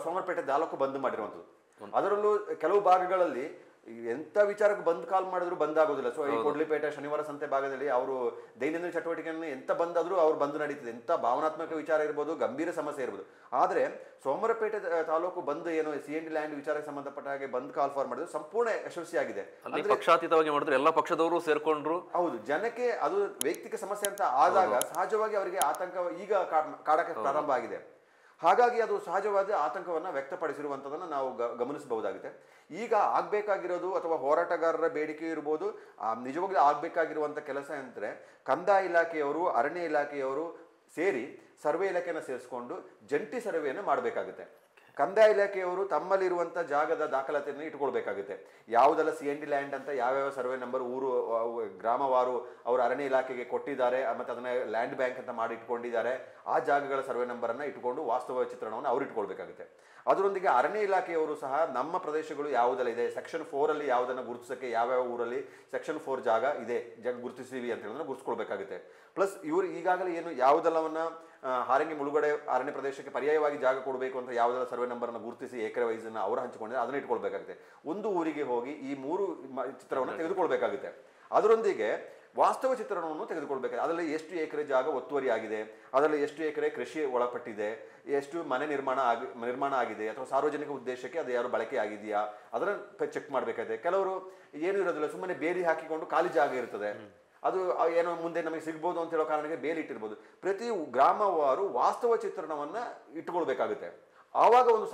ಸೋಮವಾರಪೇಟೆ ತಾಲೂಕು ಬಂದ್ ಮಾಡಿರುವಂಥದ್ದು. ಅದರಲ್ಲೂ ಕೆಲವು ಭಾಗಗಳಲ್ಲಿ ಎಂತ ವಿಚಾರಕ್ಕೆ ಕಾಲ್ ಮಾಡಿದ್ರು ಬಂದಾಗೋದಿಲ್ಲ. ಸೊ ಈ ಕೊಡ್ಲಿಪೇಟೆ ಶನಿವಾರ ಸಂತೆ ಭಾಗದಲ್ಲಿ ಅವರು ದೈನಂದಿನ ಚಟುವಟಿಕೆಯನ್ನು ಎಂತ ಬಂದಾದ್ರೂ ಅವ್ರು ಬಂದ್ ನಡೀತದೆ. ಎಂತ ಭಾವನಾತ್ಮಕ ವಿಚಾರ ಇರ್ಬೋದು, ಗಂಭೀರ ಸಮಸ್ಯೆ ಇರ್ಬೋದು. ಆದ್ರೆ ಸೋಮವಾರಪೇಟೆ ತಾಲೂಕು ಬಂದ್ ಏನು CND ಲ್ಯಾಂಡ್ ವಿಚಾರಕ್ಕೆ ಸಂಬಂಧಪಟ್ಟ ಹಾಗೆ ಬಂದ್ ಕಾಲ್ ಫಾರ್ ಮಾಡಿದ್ರು, ಸಂಪೂರ್ಣ ಯಶಸ್ವಿಯಾಗಿದೆ. ಪಕ್ಷಾತೀತವಾಗಿ ಮಾಡಿದ್ರು, ಎಲ್ಲ ಪಕ್ಷದವರು ಸೇರ್ಕೊಂಡ್ರು. ಹೌದು, ಜನಕ್ಕೆ ಅದು ವೈಯಕ್ತಿಕ ಸಮಸ್ಯೆ ಅಂತ ಆದಾಗ ಸಹಜವಾಗಿ ಅವರಿಗೆ ಆತಂಕ ಈಗ ಕಾಡಕ್ಕೆ ಪ್ರಾರಂಭ ಆಗಿದೆ. ಹಾಗಾಗಿ ಅದು ಸಹಜವಾದ ಆತಂಕವನ್ನ ವ್ಯಕ್ತಪಡಿಸಿರುವಂಥದ್ದನ್ನು ನಾವು ಗಮನಿಸಬಹುದಾಗಿದೆ. ಈಗ ಆಗ್ಬೇಕಾಗಿರೋದು ಅಥವಾ ಹೋರಾಟಗಾರರ ಬೇಡಿಕೆ ಇರ್ಬೋದು, ನಿಜವಾಗ್ಲೂ ಆಗ್ಬೇಕಾಗಿರುವಂತ ಕೆಲಸ ಅಂದ್ರೆ ಕಂದಾಯ ಇಲಾಖೆಯವರು, ಅರಣ್ಯ ಇಲಾಖೆಯವರು ಸೇರಿ ಸರ್ವೆ ಇಲಾಖೆಯನ್ನು ಸೇರಿಸ್ಕೊಂಡು ಜಂಟಿ ಸರ್ವೆಯನ್ನು ಮಾಡಬೇಕಾಗುತ್ತೆ. ಕಂದಾಯ ಇಲಾಖೆಯವರು ತಮ್ಮಲ್ಲಿರುವಂಥ ಜಾಗದ ದಾಖಲಾತಿಯನ್ನು ಇಟ್ಕೊಳ್ಬೇಕಾಗುತ್ತೆ. ಯಾವುದೆಲ್ಲ CND ಲ್ಯಾಂಡ್ ಅಂತ ಯಾವ್ಯಾವ ಸರ್ವೆ ನಂಬರ್ ಊರು ಗ್ರಾಮವಾರು ಅವರು ಅರಣ್ಯ ಇಲಾಖೆಗೆ ಕೊಟ್ಟಿದ್ದಾರೆ ಮತ್ತು ಅದನ್ನ ಲ್ಯಾಂಡ್ ಬ್ಯಾಂಕ್ ಅಂತ ಮಾಡಿ ಇಟ್ಕೊಂಡಿದ್ದಾರೆ, ಆ ಜಾಗಗಳ ಸರ್ವೆ ನಂಬರನ್ನು ಇಟ್ಕೊಂಡು ವಾಸ್ತವ ಚಿತ್ರಣವನ್ನು ಅವ್ರು ಇಟ್ಕೊಳ್ಬೇಕಾಗುತ್ತೆ. ಅದರೊಂದಿಗೆ ಅರಣ್ಯ ಇಲಾಖೆಯವರು ಸಹ ನಮ್ಮ ಪ್ರದೇಶಗಳು ಯಾವುದೆಲ್ಲ ಇದೆ, ಸೆಕ್ಷನ್ 4ಅಲ್ಲಿ ಯಾವುದನ್ನು ಗುರುತಿಸೋಕ್ಕೆ ಯಾವ್ಯಾವ ಊರಲ್ಲಿ ಸೆಕ್ಷನ್ 4 ಜಾಗ ಇದೆ, ಗುರುತಿಸಿವಿ ಅಂತ ಹೇಳೋದನ್ನ ಗುರುತಿಸ್ಕೊಳ್ಬೇಕಾಗುತ್ತೆ. ಪ್ಲಸ್ ಇವರು ಈಗಾಗಲೇ ಏನು ಯಾವುದೆಲ್ಲವನ್ನ ಹಾರಂಗಿ ಮುಳುಗಡೆ ಅರಣ್ಯ ಪ್ರದೇಶಕ್ಕೆ ಪರ್ಯಾಯವಾಗಿ ಜಾಗ ಕೊಡಬೇಕು ಅಂತ ಯಾವುದೆಲ್ಲ ಸರ್ವೆ ನಂಬರನ್ನು ಗುರುತಿಸಿ ಏಕರೆ ವೈಸನ್ನ ಅವರು ಹಂಚಿಕೊಂಡಿದ್ದಾರೆ ಅದನ್ನು ಇಟ್ಕೊಳ್ಬೇಕಾಗುತ್ತೆ. ಒಂದು ಊರಿಗೆ ಹೋಗಿ ಈ 3 ಚಿತ್ರವನ್ನು ತೆಗೆದುಕೊಳ್ಬೇಕಾಗುತ್ತೆ. ಅದರೊಂದಿಗೆ ವಾಸ್ತವ ಚಿತ್ರಣವನ್ನು ತೆಗೆದುಕೊಳ್ಬೇಕಾಗುತ್ತೆ. ಅದರಲ್ಲಿ ಎಷ್ಟು ಎಕರೆ ಜಾಗ ಒತ್ತುವರಿ ಆಗಿದೆ, ಅದರಲ್ಲಿ ಎಷ್ಟು ಎಕರೆ ಕೃಷಿ ಒಳಪಟ್ಟಿದೆ, ಎಷ್ಟು ಮನೆ ನಿರ್ಮಾಣ ಆಗಿದೆ ಅಥವಾ ಸಾರ್ವಜನಿಕ ಉದ್ದೇಶಕ್ಕೆ ಅದು ಯಾರು ಬಳಕೆ ಆಗಿದೆಯಾ ಅದನ್ನು ಚೆಕ್ ಮಾಡಬೇಕಾಗಿದೆ. ಕೆಲವರು ಏನು ಇರೋದಿಲ್ಲ, ಸುಮ್ಮನೆ ಬೇಲಿ ಹಾಕಿಕೊಂಡು ಖಾಲಿ ಜಾಗ ಇರ್ತದೆ, ಅದು ಏನೋ ಮುಂದೆ ನಮಗೆ ಸಿಗ್ಬೋದು ಅಂತ ಹೇಳೋ ಕಾರಣಕ್ಕೆ ಬೇಲಿ ಇಟ್ಟಿರ್ಬೋದು. ಪ್ರತಿ ಗ್ರಾಮವಾರು ವಾಸ್ತವ ಚಿತ್ರಣವನ್ನ ಇಟ್ಟುಕೊಳ್ಬೇಕಾಗುತ್ತೆ. ಆವಾಗ ಒಂದು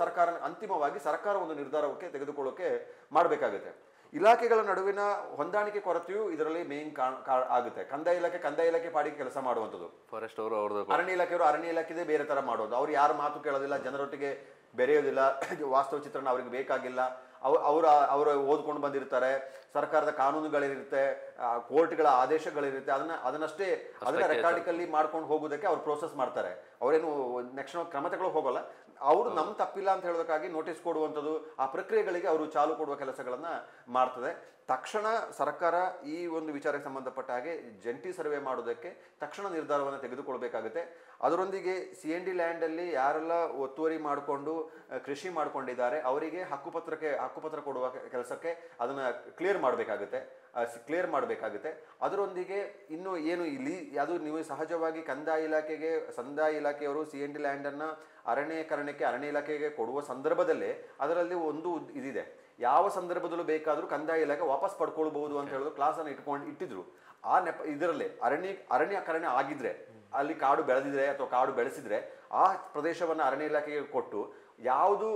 ಅಂತಿಮವಾಗಿ ಸರ್ಕಾರ ಒಂದು ನಿರ್ಧಾರಕ್ಕೆ ತೆಗೆದುಕೊಳ್ಳೋಕೆ ಮಾಡಬೇಕಾಗುತ್ತೆ. ಇಲಾಖೆಗಳ ನಡುವಿನ ಹೊಂದಾಣಿಕೆ ಕೊರತೆಯು ಇದರಲ್ಲಿ ಮೇನ್ ಆಗುತ್ತೆ. ಕಂದಾಯ ಇಲಾಖೆ ಪಾಡಿಗೆ ಕೆಲಸ ಮಾಡುವಂಥದ್ದು, ಫಾರೆಸ್ಟ್ ಅವರು ಅರಣ್ಯ ಇಲಾಖೆದೇ ಬೇರೆ ತರ ಮಾಡೋದು. ಅವ್ರು ಯಾರು ಮಾತು ಕೇಳೋದಿಲ್ಲ, ಜನರೊಟ್ಟಿಗೆ ಬೆರೆಯೋದಿಲ್ಲ, ವಾಸ್ತವ ಚಿತ್ರಣ ಅವ್ರಿಗೆ ಬೇಕಾಗಿಲ್ಲ. ಅವರು ಓದ್ಕೊಂಡು ಬಂದಿರ್ತಾರೆ, ಸರ್ಕಾರದ ಕಾನೂನುಗಳಿರುತ್ತೆ, ಕೋರ್ಟ್ಗಳ ಆದೇಶಗಳಿರುತ್ತೆ, ಅದನ್ನಷ್ಟೇ ರೆಕಾರ್ಡಿಕಲ್ಲಿ ಮಾಡ್ಕೊಂಡು ಹೋಗೋದಕ್ಕೆ ಅವ್ರು ಪ್ರೋಸೆಸ್ ಮಾಡ್ತಾರೆ. ಅವರೇನು ನೆಕ್ಸ್ಟ್ ಕ್ರಮ ತಗೊಳ್ಳೋ ಹೋಗಲ್ಲ. ಅವರು ನಮ್ ತಪ್ಪಿಲ್ಲ ಅಂತ ಹೇಳೋದಕ್ಕಾಗಿ ನೋಟಿಸ್ ಕೊಡುವಂಥದ್ದು, ಆ ಪ್ರಕ್ರಿಯೆಗಳಿಗೆ ಅವರು ಚಾಲು ಕೊಡುವ ಕೆಲಸಗಳನ್ನ ಮಾಡ್ತದೆ. ತಕ್ಷಣ ಸರ್ಕಾರ ಈ ಒಂದು ವಿಚಾರಕ್ಕೆ ಸಂಬಂಧಪಟ್ಟ ಹಾಗೆ ಜಂಟಿ ಸರ್ವೆ ಮಾಡೋದಕ್ಕೆ ತಕ್ಷಣ ನಿರ್ಧಾರವನ್ನು ತೆಗೆದುಕೊಳ್ಬೇಕಾಗುತ್ತೆ. ಅದರೊಂದಿಗೆ CND ಲ್ಯಾಂಡಲ್ಲಿ ಯಾರೆಲ್ಲ ಒತ್ತುವರಿ ಮಾಡಿಕೊಂಡು ಕೃಷಿ ಮಾಡ್ಕೊಂಡಿದ್ದಾರೆ ಅವರಿಗೆ ಹಕ್ಕುಪತ್ರ ಕೊಡುವ ಕೆಲಸಕ್ಕೆ ಅದನ್ನು ಕ್ಲಿಯರ್ ಮಾಡಬೇಕಾಗುತ್ತೆ. ಅದರೊಂದಿಗೆ ಇನ್ನು ಏನು ಇಲ್ಲಿ ಅದು ನೀವು ಸಹಜವಾಗಿ ಕಂದಾಯ ಇಲಾಖೆಯವರು CND ಲ್ಯಾಂಡನ್ನು ಅರಣ್ಯ ಇಲಾಖೆಗೆ ಕೊಡುವ ಸಂದರ್ಭದಲ್ಲೇ ಅದರಲ್ಲಿ ಒಂದು ಇದಿದೆ, ಯಾವ ಸಂದರ್ಭದಲ್ಲೂ ಬೇಕಾದರೂ ಕಂದಾಯ ಇಲಾಖೆ ವಾಪಸ್ ಪಡ್ಕೊಳ್ಬಹುದು ಅಂತ ಹೇಳೋದು ಕ್ಲಾಸನ್ನು ಇಟ್ಟಿದ್ರು. ಆ ಇದರಲ್ಲೇ ಅರಣ್ಯೀಕರಣ ಆಗಿದ್ರೆ, ಅಲ್ಲಿ ಕಾಡು ಬೆಳೆದಿದ್ರೆ ಅಥವಾ ಕಾಡು ಬೆಳೆಸಿದ್ರೆ ಆ ಪ್ರದೇಶವನ್ನು ಅರಣ್ಯ ಇಲಾಖೆಗೆ ಕೊಟ್ಟು, ಯಾವುದು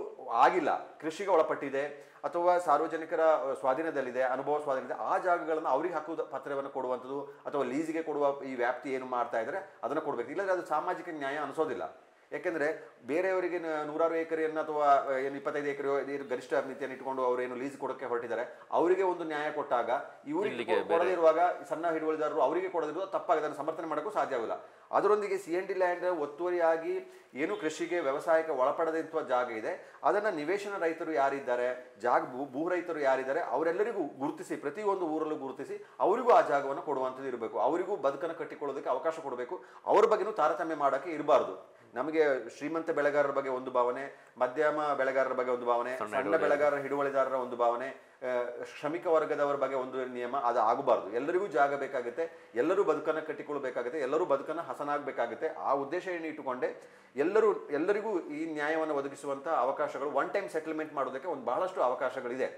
ಆಗಿಲ್ಲ, ಕೃಷಿಗೆ ಒಳಪಟ್ಟಿದೆ ಅಥವಾ ಸಾರ್ವಜನಿಕರ ಸ್ವಾಧೀನದಲ್ಲಿದೆ, ಅನುಭವ ಸ್ವಾಧೀನ, ಆ ಜಾಗಗಳನ್ನು ಅವ್ರಿಗೆ ಪತ್ರವನ್ನು ಕೊಡುವಂಥದ್ದು ಅಥವಾ ಲೀಸಿಗೆ ಕೊಡುವ ಈ ವ್ಯಾಪ್ತಿ ಏನು ಮಾಡ್ತಾ ಇದ್ದಾರೆ ಅದನ್ನು ಕೊಡಬೇಕು. ಇಲ್ಲದ್ರೆ ಅದು ಸಾಮಾಜಿಕ ನ್ಯಾಯ ಅನಿಸೋದಿಲ್ಲ. ಯಾಕೆಂದರೆ ಬೇರೆಯವರಿಗೆ 100 ಎಕರೆಯನ್ನು ಅಥವಾ ಏನು 25 ಎಕರೆ ಗರಿಷ್ಠ ಮಿತಿಯನ್ನು ಇಟ್ಕೊಂಡು ಅವರೇನು ಲೀಸ್ ಕೊಡೋಕ್ಕೆ ಹೊರಟಿದ್ದಾರೆ, ಅವರಿಗೆ ಒಂದು ನ್ಯಾಯ ಕೊಟ್ಟಾಗ ಇವರಿಗೆ ಕೊಡದಿರುವಾಗ ಸಣ್ಣ ಹಿಡುವಳಿದಾರರು ಅವರಿಗೆ ಕೊಡದಿರುವ ತಪ್ಪಾಗಿ ಅದನ್ನು ಸಮರ್ಥನೆ ಮಾಡೋಕ್ಕೂ ಸಾಧ್ಯವಿಲ್ಲ. ಅದರೊಂದಿಗೆ CND ಲ್ಯಾಂಡ್ ಒತ್ತುವರಿಯಾಗಿ ಏನು ಕೃಷಿಗೆ ವ್ಯವಸಾಯಕ್ಕೆ ಒಳಪಡದಂಥ ಜಾಗ ಇದೆ, ಅದನ್ನು ನಿವೇಶನ ರೈತರು ಯಾರಿದ್ದಾರೆ, ಭೂ ರೈತರು ಯಾರಿದ್ದಾರೆ ಅವರೆಲ್ಲರಿಗೂ ಗುರುತಿಸಿ, ಪ್ರತಿಯೊಂದು ಊರಲ್ಲೂ ಗುರುತಿಸಿ ಅವರಿಗೂ ಆ ಜಾಗವನ್ನು ಕೊಡುವಂಥದ್ದು ಇರಬೇಕು. ಅವರಿಗೂ ಬದುಕನ್ನು ಕಟ್ಟಿಕೊಳ್ಳೋದಕ್ಕೆ ಅವಕಾಶ ಕೊಡಬೇಕು. ಅವ್ರ ಬಗ್ಗೆನೂ ತಾರತಮ್ಯ ಮಾಡೋಕ್ಕೆ ಇರಬಾರ್ದು. ನಮಗೆ ಶ್ರೀಮಂತ ಬೆಳೆಗಾರರ ಬಗ್ಗೆ ಒಂದು ಭಾವನೆ, ಮಧ್ಯಮ ಬೆಳೆಗಾರರ ಬಗ್ಗೆ ಒಂದು ಭಾವನೆ, ಸಣ್ಣ ಬೆಳೆಗಾರರ ಹಿಡುವಳಿದಾರರ ಒಂದು ಭಾವನೆ, ಶ್ರಮಿಕ ವರ್ಗದವರ ಬಗ್ಗೆ ಒಂದು ನಿಯಮ, ಅದು ಆಗಬಾರ್ದು. ಎಲ್ಲರಿಗೂ ಜಾಗ ಬೇಕಾಗುತ್ತೆ, ಎಲ್ಲರೂ ಬದುಕನ್ನು ಕಟ್ಟಿಕೊಳ್ಳಬೇಕಾಗುತ್ತೆ, ಎಲ್ಲರೂ ಬದುಕನ್ನು ಹಸನಾಗಬೇಕಾಗುತ್ತೆ. ಆ ಉದ್ದೇಶ ಏನು ಇಟ್ಟುಕೊಂಡೆ ಎಲ್ಲರಿಗೂ ಈ ನ್ಯಾಯವನ್ನು ಒದಗಿಸುವಂಥ ಅವಕಾಶಗಳು, ಒನ್ ಟೈಮ್ ಸೆಟಲ್ಮೆಂಟ್ ಮಾಡೋದಕ್ಕೆ ಬಹಳಷ್ಟು ಅವಕಾಶಗಳಿದೆ.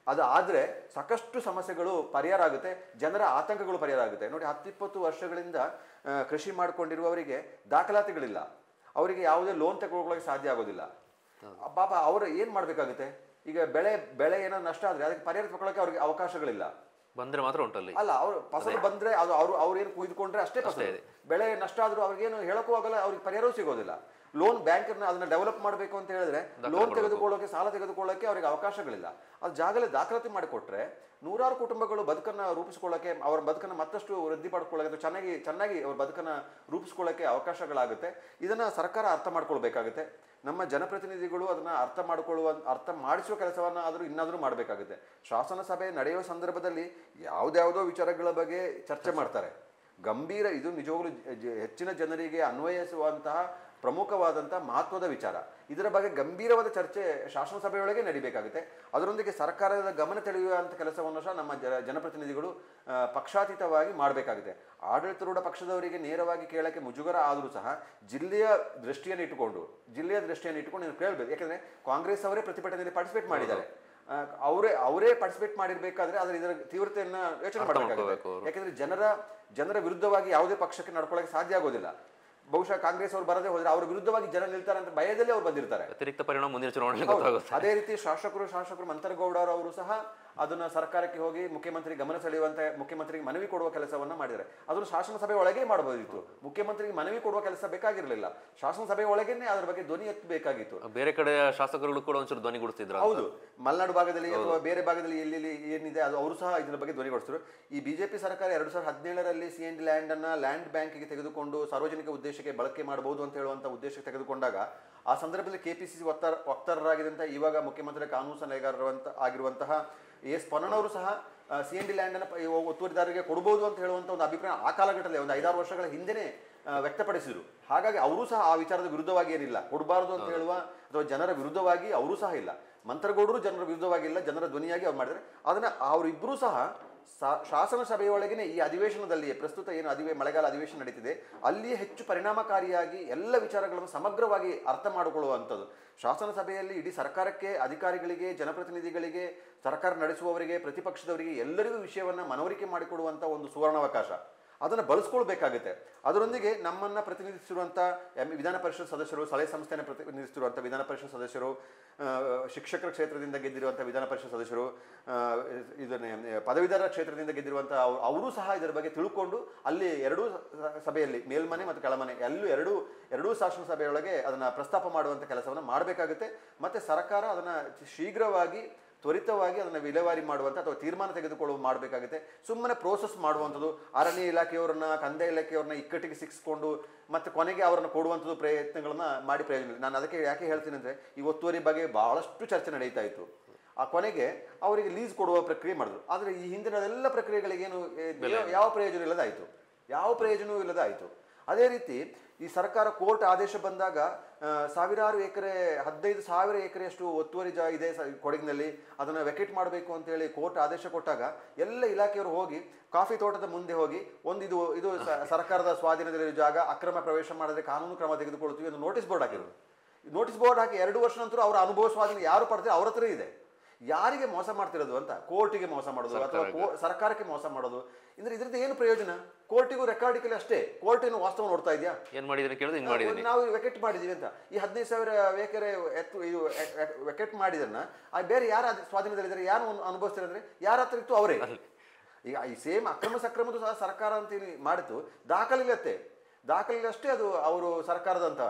ಅದು ಆದರೆ ಸಾಕಷ್ಟು ಸಮಸ್ಯೆಗಳು ಪರಿಹಾರ ಆಗುತ್ತೆ, ಜನರ ಆತಂಕಗಳು ಪರಿಹಾರ ಆಗುತ್ತೆ. ನೋಡಿ, 10-20 ವರ್ಷಗಳಿಂದ ಕೃಷಿ ಮಾಡಿಕೊಂಡಿರುವವರಿಗೆ ದಾಖಲಾತಿಗಳಿಲ್ಲ, ಅವರಿಗೆ ಯಾವುದೇ ಲೋನ್ ತಗೊಳ್ಳೋಕೆ ಸಾಧ್ಯ ಆಗೋದಿಲ್ಲ. ಪಾಪ ಅವರು ಏನು ಮಾಡಬೇಕಾಗುತ್ತೆ? ಈಗ ಬೆಳೆ ಏನೋ ನಷ್ಟ ಆದರೆ ಅದಕ್ಕೆ ಪರಿಹಾರ ತಗೊಳ್ಳೋಕೆ ಅವ್ರಿಗೆ ಅವಕಾಶಗಳಿಲ್ಲ. ಬಂದ್ರೆ ಮಾತ್ರ ಉಂಟಲ್ಲಿ ಅಲ್ಲ, ಅವರು ಫಸಲು ಬಂದ್ರೆ ಅದು ಅವ್ರು ಏನು ಕುಯ್ದುಕೊಂಡ್ರೆ ಅಷ್ಟೇ ಫಸಲು. ಬೆಳೆ ನಷ್ಟ ಆದ್ರೂ ಅವ್ರಿಗೇನು ಹೇಳಕ್ಕೂ ಆಗಲ್ಲ, ಅವ್ರಿಗೆ ಪರಿಹಾರವೂ ಸಿಗೋದಿಲ್ಲ. ಲೋನ್ ಬ್ಯಾಂಕನ್ನ ಅದನ್ನ ಡೆವಲಪ್ ಮಾಡಬೇಕು ಅಂತ ಹೇಳಿದ್ರೆ ಲೋನ್ ತೆಗೆದುಕೊಳ್ಳೋಕೆ, ಸಾಲ ತೆಗೆದುಕೊಳ್ಳೋಕೆ ಅವ್ರಿಗೆ ಅವಕಾಶಗಳಿಲ್ಲ. ಅದು ಜಾಗದಲ್ಲಿ ದಾಖಲಾತಿ ಮಾಡಿಕೊಟ್ರೆ 100 ಕುಟುಂಬಗಳು ಬದುಕನ್ನು ರೂಪಿಸ್ಕೊಳ್ಳೋಕೆ, ಅವರ ಬದುಕನ್ನು ಮತ್ತಷ್ಟು ವೃದ್ಧಿ ಪಡ್ಕೊಳ್ಳೋಕೆ ಅಥವಾ ಚೆನ್ನಾಗಿ ಅವ್ರ ಬದುಕನ್ನು ರೂಪಿಸ್ಕೊಳ್ಳೋಕೆ ಅವಕಾಶಗಳಾಗುತ್ತೆ. ಇದನ್ನ ಸರ್ಕಾರ ಅರ್ಥ ಮಾಡ್ಕೊಳ್ಬೇಕಾಗುತ್ತೆ. ನಮ್ಮ ಜನಪ್ರತಿನಿಧಿಗಳು ಅದನ್ನ ಅರ್ಥ ಮಾಡಿಸುವ ಕೆಲಸವನ್ನ ಇನ್ನಾದರೂ ಮಾಡಬೇಕಾಗುತ್ತೆ. ಶಾಸನ ಸಭೆ ನಡೆಯುವ ಸಂದರ್ಭದಲ್ಲಿ ಯಾವುದ್ಯಾವುದೋ ವಿಚಾರಗಳ ಬಗ್ಗೆ ಚರ್ಚೆ ಮಾಡ್ತಾರೆ. ಗಂಭೀರ, ಇದು ನಿಜವಾಗ್ಲೂ ಹೆಚ್ಚಿನ ಜನರಿಗೆ ಅನ್ವಯಿಸುವಂತಹ ಪ್ರಮುಖವಾದಂತಹ ಮಹತ್ವದ ವಿಚಾರ. ಇದರ ಬಗ್ಗೆ ಗಂಭೀರವಾದ ಚರ್ಚೆ ಶಾಸನ ಸಭೆಯೊಳಗೆ ನಡಿಬೇಕಾಗುತ್ತೆ. ಅದರೊಂದಿಗೆ ಸರ್ಕಾರದ ಗಮನ ಸೆಳೆಯುವಂಥ ಕೆಲಸವನ್ನು ಸಹ ನಮ್ಮ ಜನಪ್ರತಿನಿಧಿಗಳು ಪಕ್ಷಾತೀತವಾಗಿ ಮಾಡಬೇಕಾಗುತ್ತೆ. ಆಡಳಿತಾರೂಢ ಪಕ್ಷದವರಿಗೆ ನೇರವಾಗಿ ಕೇಳಕ್ಕೆ ಮುಜುಗರ ಆದರೂ ಸಹ ಜಿಲ್ಲೆಯ ದೃಷ್ಟಿಯನ್ನು ಇಟ್ಟುಕೊಂಡು ನೀವು ಕೇಳಬೇಕು. ಯಾಕಂದ್ರೆ ಕಾಂಗ್ರೆಸ್ ಅವರೇ ಪ್ರತಿಭಟನೆಯಲ್ಲಿ ಪಾರ್ಟಿಸಿಪೇಟ್ ಮಾಡಿದ್ದಾರೆ. ಅವರೇ ಪಾರ್ಟಿಸಿಪೇಟ್ ಮಾಡಿರ್ಬೇಕಾದ್ರೆ ಇದರ ತೀವ್ರತೆಯನ್ನ ಯೋಚನೆ ಮಾಡಬೇಕಾಗುತ್ತೆ. ಯಾಕಂದ್ರೆ ಜನರ ವಿರುದ್ಧವಾಗಿ ಯಾವುದೇ ಪಕ್ಷಕ್ಕೆ ನಡ್ಕೊಳ್ಳೋಕೆ ಸಾಧ್ಯ ಆಗೋದಿಲ್ಲ. ಬಹುಶಃ ಕಾಂಗ್ರೆಸ್ ಅವರು ಬರದೇ ಹೋದ್ರೆ ಅವರ ವಿರುದ್ಧವಾಗಿ ಜನ ನಿಲ್ತಾರೆ ಅಂತ ಭಯದಲ್ಲಿ ಅವ್ರು ಬಂದಿರ್ತಾರೆ. ಅತಿರಿಕ್ತ ಪರಿಣಾಮ ಮುಂದಿನ ಚುನಾವಣೆ. ಅದೇ ರೀತಿ ಶಾಸಕರು ಮಂತರಗೌಡ ಅವರು ಸಹ ಅದನ್ನ ಸರ್ಕಾರಕ್ಕೆ ಹೋಗಿ ಮುಖ್ಯಮಂತ್ರಿ ಗಮನ ಸೆಳೆಯುವಂತೆ ಮುಖ್ಯಮಂತ್ರಿಗೆ ಮನವಿ ಕೊಡುವ ಕೆಲಸವನ್ನ ಮಾಡಿದ್ದಾರೆ. ಅದನ್ನು ಶಾಸನ ಸಭೆ ಒಳಗೆ ಮಾಡಬಹುದಿತ್ತು. ಮುಖ್ಯಮಂತ್ರಿಗೆ ಮನವಿ ಕೊಡುವ ಕೆಲಸ ಬೇಕಾಗಿರಲಿಲ್ಲ. ಶಾಸನ ಸಭೆ ಒಳಗೇನೆ ಅದರ ಬಗ್ಗೆ ಧ್ವನಿ ಎತ್ತಬೇಕಾಗಿತ್ತು. ಬೇರೆ ಕಡೆ ಶಾಸಕರುಗಳು ಕೂಡ ಒಂಚೂರು ಧ್ವನಿ ಕೊಡ್ತಿದ್ರು. ಹೌದು, ಮಲೆನಾಡು ಭಾಗದಲ್ಲಿ ಅಥವಾ ಬೇರೆ ಭಾಗದಲ್ಲಿ ಎಲ್ಲಿ ಏನಿದೆ ಅದು ಅವರು ಸಹ ಇದ್ರ ಬಗ್ಗೆ ಧ್ವನಿ ಕೊಡಿಸಿದ್ರು. ಈ ಬಿಜೆಪಿ ಸರ್ಕಾರ 2017ರಲ್ಲಿ CND ಲ್ಯಾಂಡ್ ಅನ್ನ ಲ್ಯಾಂಡ್ ಬ್ಯಾಂಕ್ಗೆ ತೆಗೆದುಕೊಂಡು ಸಾರ್ವಜನಿಕ ಉದ್ದೇಶಕ್ಕೆ ಬಳಕೆ ಮಾಡಬಹುದು ಅಂತ ಹೇಳುವಂತ ಉದ್ದೇಶಕ್ಕೆ ತೆಗೆದುಕೊಂಡಾಗ ಆ ಸಂದರ್ಭದಲ್ಲಿ KPCC ವಕ್ತಾರರಾಗಿದ್ದಂಥ ಇವಾಗ ಮುಖ್ಯಮಂತ್ರಿ ಕಾನೂನು ಸಲಹೆಗಾರರು ಆಗಿರುವಂತಹ ಎಸ್ ಪೊನ್ನಣ್ಣವರು ಸಹ CND ಲ್ಯಾಂಡ್ ಅನ್ನು ಒತ್ತುವರಿದಾರರಿಗೆ ಕೊಡಬಹುದು ಅಂತ ಹೇಳುವಂಥ ಒಂದು ಅಭಿಪ್ರಾಯ ಆ ಕಾಲಘಟ್ಟದಲ್ಲಿ ಒಂದು 5-6 ವರ್ಷಗಳ ಹಿಂದೆನೇ ವ್ಯಕ್ತಪಡಿಸಿದ್ರು. ಹಾಗಾಗಿ ಅವರು ಸಹ ಆ ವಿಚಾರದ ವಿರುದ್ಧವಾಗಿ ಏನಿಲ್ಲ, ಕೊಡಬಾರದು ಅಂತ ಹೇಳುವ ಅಥವಾ ಜನರ ವಿರುದ್ಧವಾಗಿ ಅವರು ಸಹ ಇಲ್ಲ. ಮಂತ್ರಗೌಡರು ಜನರ ವಿರುದ್ಧವಾಗಿಲ್ಲ, ಜನರ ಧ್ವನಿಯಾಗಿ ಅವ್ರು ಮಾಡಿದರೆ ಅದನ್ನ ಅವರಿಬ್ಬರೂ ಸಹ ಶಾಸನ ಸಭೆಯೊಳಗಿನ ಈ ಅಧಿವೇಶನದಲ್ಲಿ ಪ್ರಸ್ತುತ ಏನು ಮಳೆಗಾಲ ಅಧಿವೇಶನ ನಡೀತಿದೆ ಅಲ್ಲಿಯೇ ಹೆಚ್ಚು ಪರಿಣಾಮಕಾರಿಯಾಗಿ ಎಲ್ಲ ವಿಚಾರಗಳನ್ನು ಸಮಗ್ರವಾಗಿ ಅರ್ಥ ಮಾಡಿಕೊಳ್ಳುವಂಥದ್ದು. ಶಾಸನ ಸಭೆಯಲ್ಲಿ ಇಡೀ ಸರ್ಕಾರಕ್ಕೆ, ಅಧಿಕಾರಿಗಳಿಗೆ, ಜನಪ್ರತಿನಿಧಿಗಳಿಗೆ, ಸರ್ಕಾರ ನಡೆಸುವವರಿಗೆ, ಪ್ರತಿಪಕ್ಷದವರಿಗೆ ಎಲ್ಲರಿಗೂ ವಿಷಯವನ್ನು ಮನವರಿಕೆ ಮಾಡಿಕೊಡುವಂಥ ಒಂದು ಸುವರ್ಣಾವಕಾಶ. ಅದನ್ನು ಬಳಸ್ಕೊಳ್ಬೇಕಾಗುತ್ತೆ. ಅದರೊಂದಿಗೆ ನಮ್ಮನ್ನು ಪ್ರತಿನಿಧಿಸಿರುವಂಥ ವಿಧಾನ ಪರಿಷತ್ ಸದಸ್ಯರು, ಸಲಹೆ ಸಂಸ್ಥೆಯನ್ನು ಪ್ರತಿನಿಧಿಸಿರುವಂಥ ವಿಧಾನ ಪರಿಷತ್ ಸದಸ್ಯರು, ಶಿಕ್ಷಕರ ಕ್ಷೇತ್ರದಿಂದ ಗೆದ್ದಿರುವಂಥ ವಿಧಾನ ಪರಿಷತ್ ಸದಸ್ಯರು, ಇದನ್ನೇ ಪದವೀಧರ ಕ್ಷೇತ್ರದಿಂದ ಗೆದ್ದಿರುವಂಥ ಅವರು ಸಹ ಇದರ ಬಗ್ಗೆ ತಿಳ್ಕೊಂಡು ಅಲ್ಲಿ ಎರಡೂ ಸಭೆಯಲ್ಲಿ ಮೇಲ್ಮನೆ ಮತ್ತು ಕೆಳಮನೆ ಎರಡೂ ಶಾಸನ ಸಭೆಯೊಳಗೆ ಅದನ್ನು ಪ್ರಸ್ತಾಪ ಮಾಡುವಂಥ ಕೆಲಸವನ್ನು ಮಾಡಬೇಕಾಗುತ್ತೆ. ಮತ್ತು ಸರ್ಕಾರ ಅದನ್ನು ಶೀಘ್ರವಾಗಿ ತ್ವರಿತವಾಗಿ ಅದನ್ನು ವಿಲೇವಾರಿ ಮಾಡುವಂಥ ಅಥವಾ ತೀರ್ಮಾನ ತೆಗೆದುಕೊಳ್ಳುವ ಮಾಡಬೇಕಾಗುತ್ತೆ. ಸುಮ್ಮನೆ ಪ್ರೋಸೆಸ್ ಮಾಡುವಂಥದ್ದು, ಅರಣ್ಯ ಇಲಾಖೆಯವ್ರನ್ನ, ಕಂದಾಯ ಇಲಾಖೆಯವ್ರನ್ನ ಇಕ್ಕಟ್ಟಿಗೆ ಸಿಕ್ಕಿಸ್ಕೊಂಡು ಮತ್ತು ಕೊನೆಗೆ ಅವರನ್ನು ಕೊಡುವಂಥದ್ದು ಪ್ರಯತ್ನಗಳನ್ನ ಮಾಡಿ ಪ್ರಯೋಜನ ಇಲ್ಲ. ನಾನು ಅದಕ್ಕೆ ಯಾಕೆ ಹೇಳ್ತೀನಿ ಅಂದರೆ, ಈ ಒತ್ತುವರಿ ಬಗ್ಗೆ ಬಹಳಷ್ಟು ಚರ್ಚೆ ನಡೀತಾ ಇತ್ತು. ಆ ಕೊನೆಗೆ ಅವರಿಗೆ ಲೀಸ್ ಕೊಡುವ ಪ್ರಕ್ರಿಯೆ ಮಾಡಿದ್ರು. ಆದರೆ ಈ ಹಿಂದಿನದೆಲ್ಲ ಪ್ರಕ್ರಿಯೆಗಳಿಗೇನು ಯಾವ ಪ್ರಯೋಜನವೂ ಇಲ್ಲದಾಯಿತು. ಅದೇ ರೀತಿ ಈ ಸರ್ಕಾರ ಕೋರ್ಟ್ ಆದೇಶ ಬಂದಾಗ ಸಾವಿರಾರು ಎಕರೆ 15,000 ಎಕರೆಯಷ್ಟು ಒತ್ತುವರಿ ಇದೆ ಕೊಡಗಿನಲ್ಲಿ, ಅದನ್ನು ವೆಕೆಟ್ ಮಾಡಬೇಕು ಅಂತೇಳಿ ಕೋರ್ಟ್ ಆದೇಶ ಕೊಟ್ಟಾಗ ಎಲ್ಲ ಇಲಾಖೆಯವರು ಹೋಗಿ ಕಾಫಿ ತೋಟದ ಮುಂದೆ ಹೋಗಿ ಇದು ಸರ್ಕಾರದ ಸ್ವಾಧೀನದಲ್ಲಿರುವ ಜಾಗ, ಅಕ್ರಮ ಪ್ರವೇಶ ಮಾಡಿದ್ರೆ ಕಾನೂನು ಕ್ರಮ ತೆಗೆದುಕೊಳ್ತೀವಿ ಎಂದು ನೋಟಿಸ್ ಬೋರ್ಡ್ ಹಾಕಿದ್ರು. ನೋಟಿಸ್ ಬೋರ್ಡ್ ಹಾಕಿ 2 ವರ್ಷ ನಂತರ ಅವರ ಅನುಭವ ಸ್ವಾಧೀನ ಯಾರು ಪಡ್ತಾರೆ ಅವ್ರ ಹತ್ರ ಇದೆ. ಯಾರಿಗೆ ಮೋಸ ಮಾಡ್ತಿರೋದು ಅಂತ, ಕೋರ್ಟಿಗೆ ಮೋಸ ಮಾಡೋದು ಅಥವಾ ಸರ್ಕಾರಕ್ಕೆ ಮೋಸ ಮಾಡೋದು, ಇದ್ರದ್ದು ಏನು ಪ್ರಯೋಜನ? ಕೋರ್ಟಿಗೂ ರೆಕಾರ್ಡಿಕಲಿ ಅಷ್ಟೇ, ಕೋರ್ಟ್ ಏನು ವಾಸ್ತವ ನೋಡ್ತಾ ಇದೆಯಾ? ಏನ್ ಮಾಡಿದ್ರೆ ಕೇಳಿದ್ರೆ ನಾವು ವೆಕೆಟ್ ಮಾಡಿದೀವಿ ಅಂತ ಈ 15,000 ಎಕರೆ ಇದು ವೆಕೆಟ್ ಮಾಡಿದನ್ನ ಬೇರೆ ಯಾರು ಸ್ವಾಧೀನದಲ್ಲಿದ್ದಾರೆ, ಯಾರು ಅನುಭವಿಸ್ತಾರೆ ಅಂದ್ರೆ ಯಾರ ಹತ್ರ ಇತ್ತು ಅವರೇ. ಈಗ ಈ ಸೇಮ್ ಅಕ್ರಮ ಸಕ್ರಮದ ಸಹ ಸರ್ಕಾರ ಅಂತ ಮಾಡಿತು, ದಾಖಲಿಲ್ಲತ್ತೆ, ದಾಖಲಿಲ್ಲಷ್ಟೇ ಅದು ಅವರು ಸರ್ಕಾರದಂತ,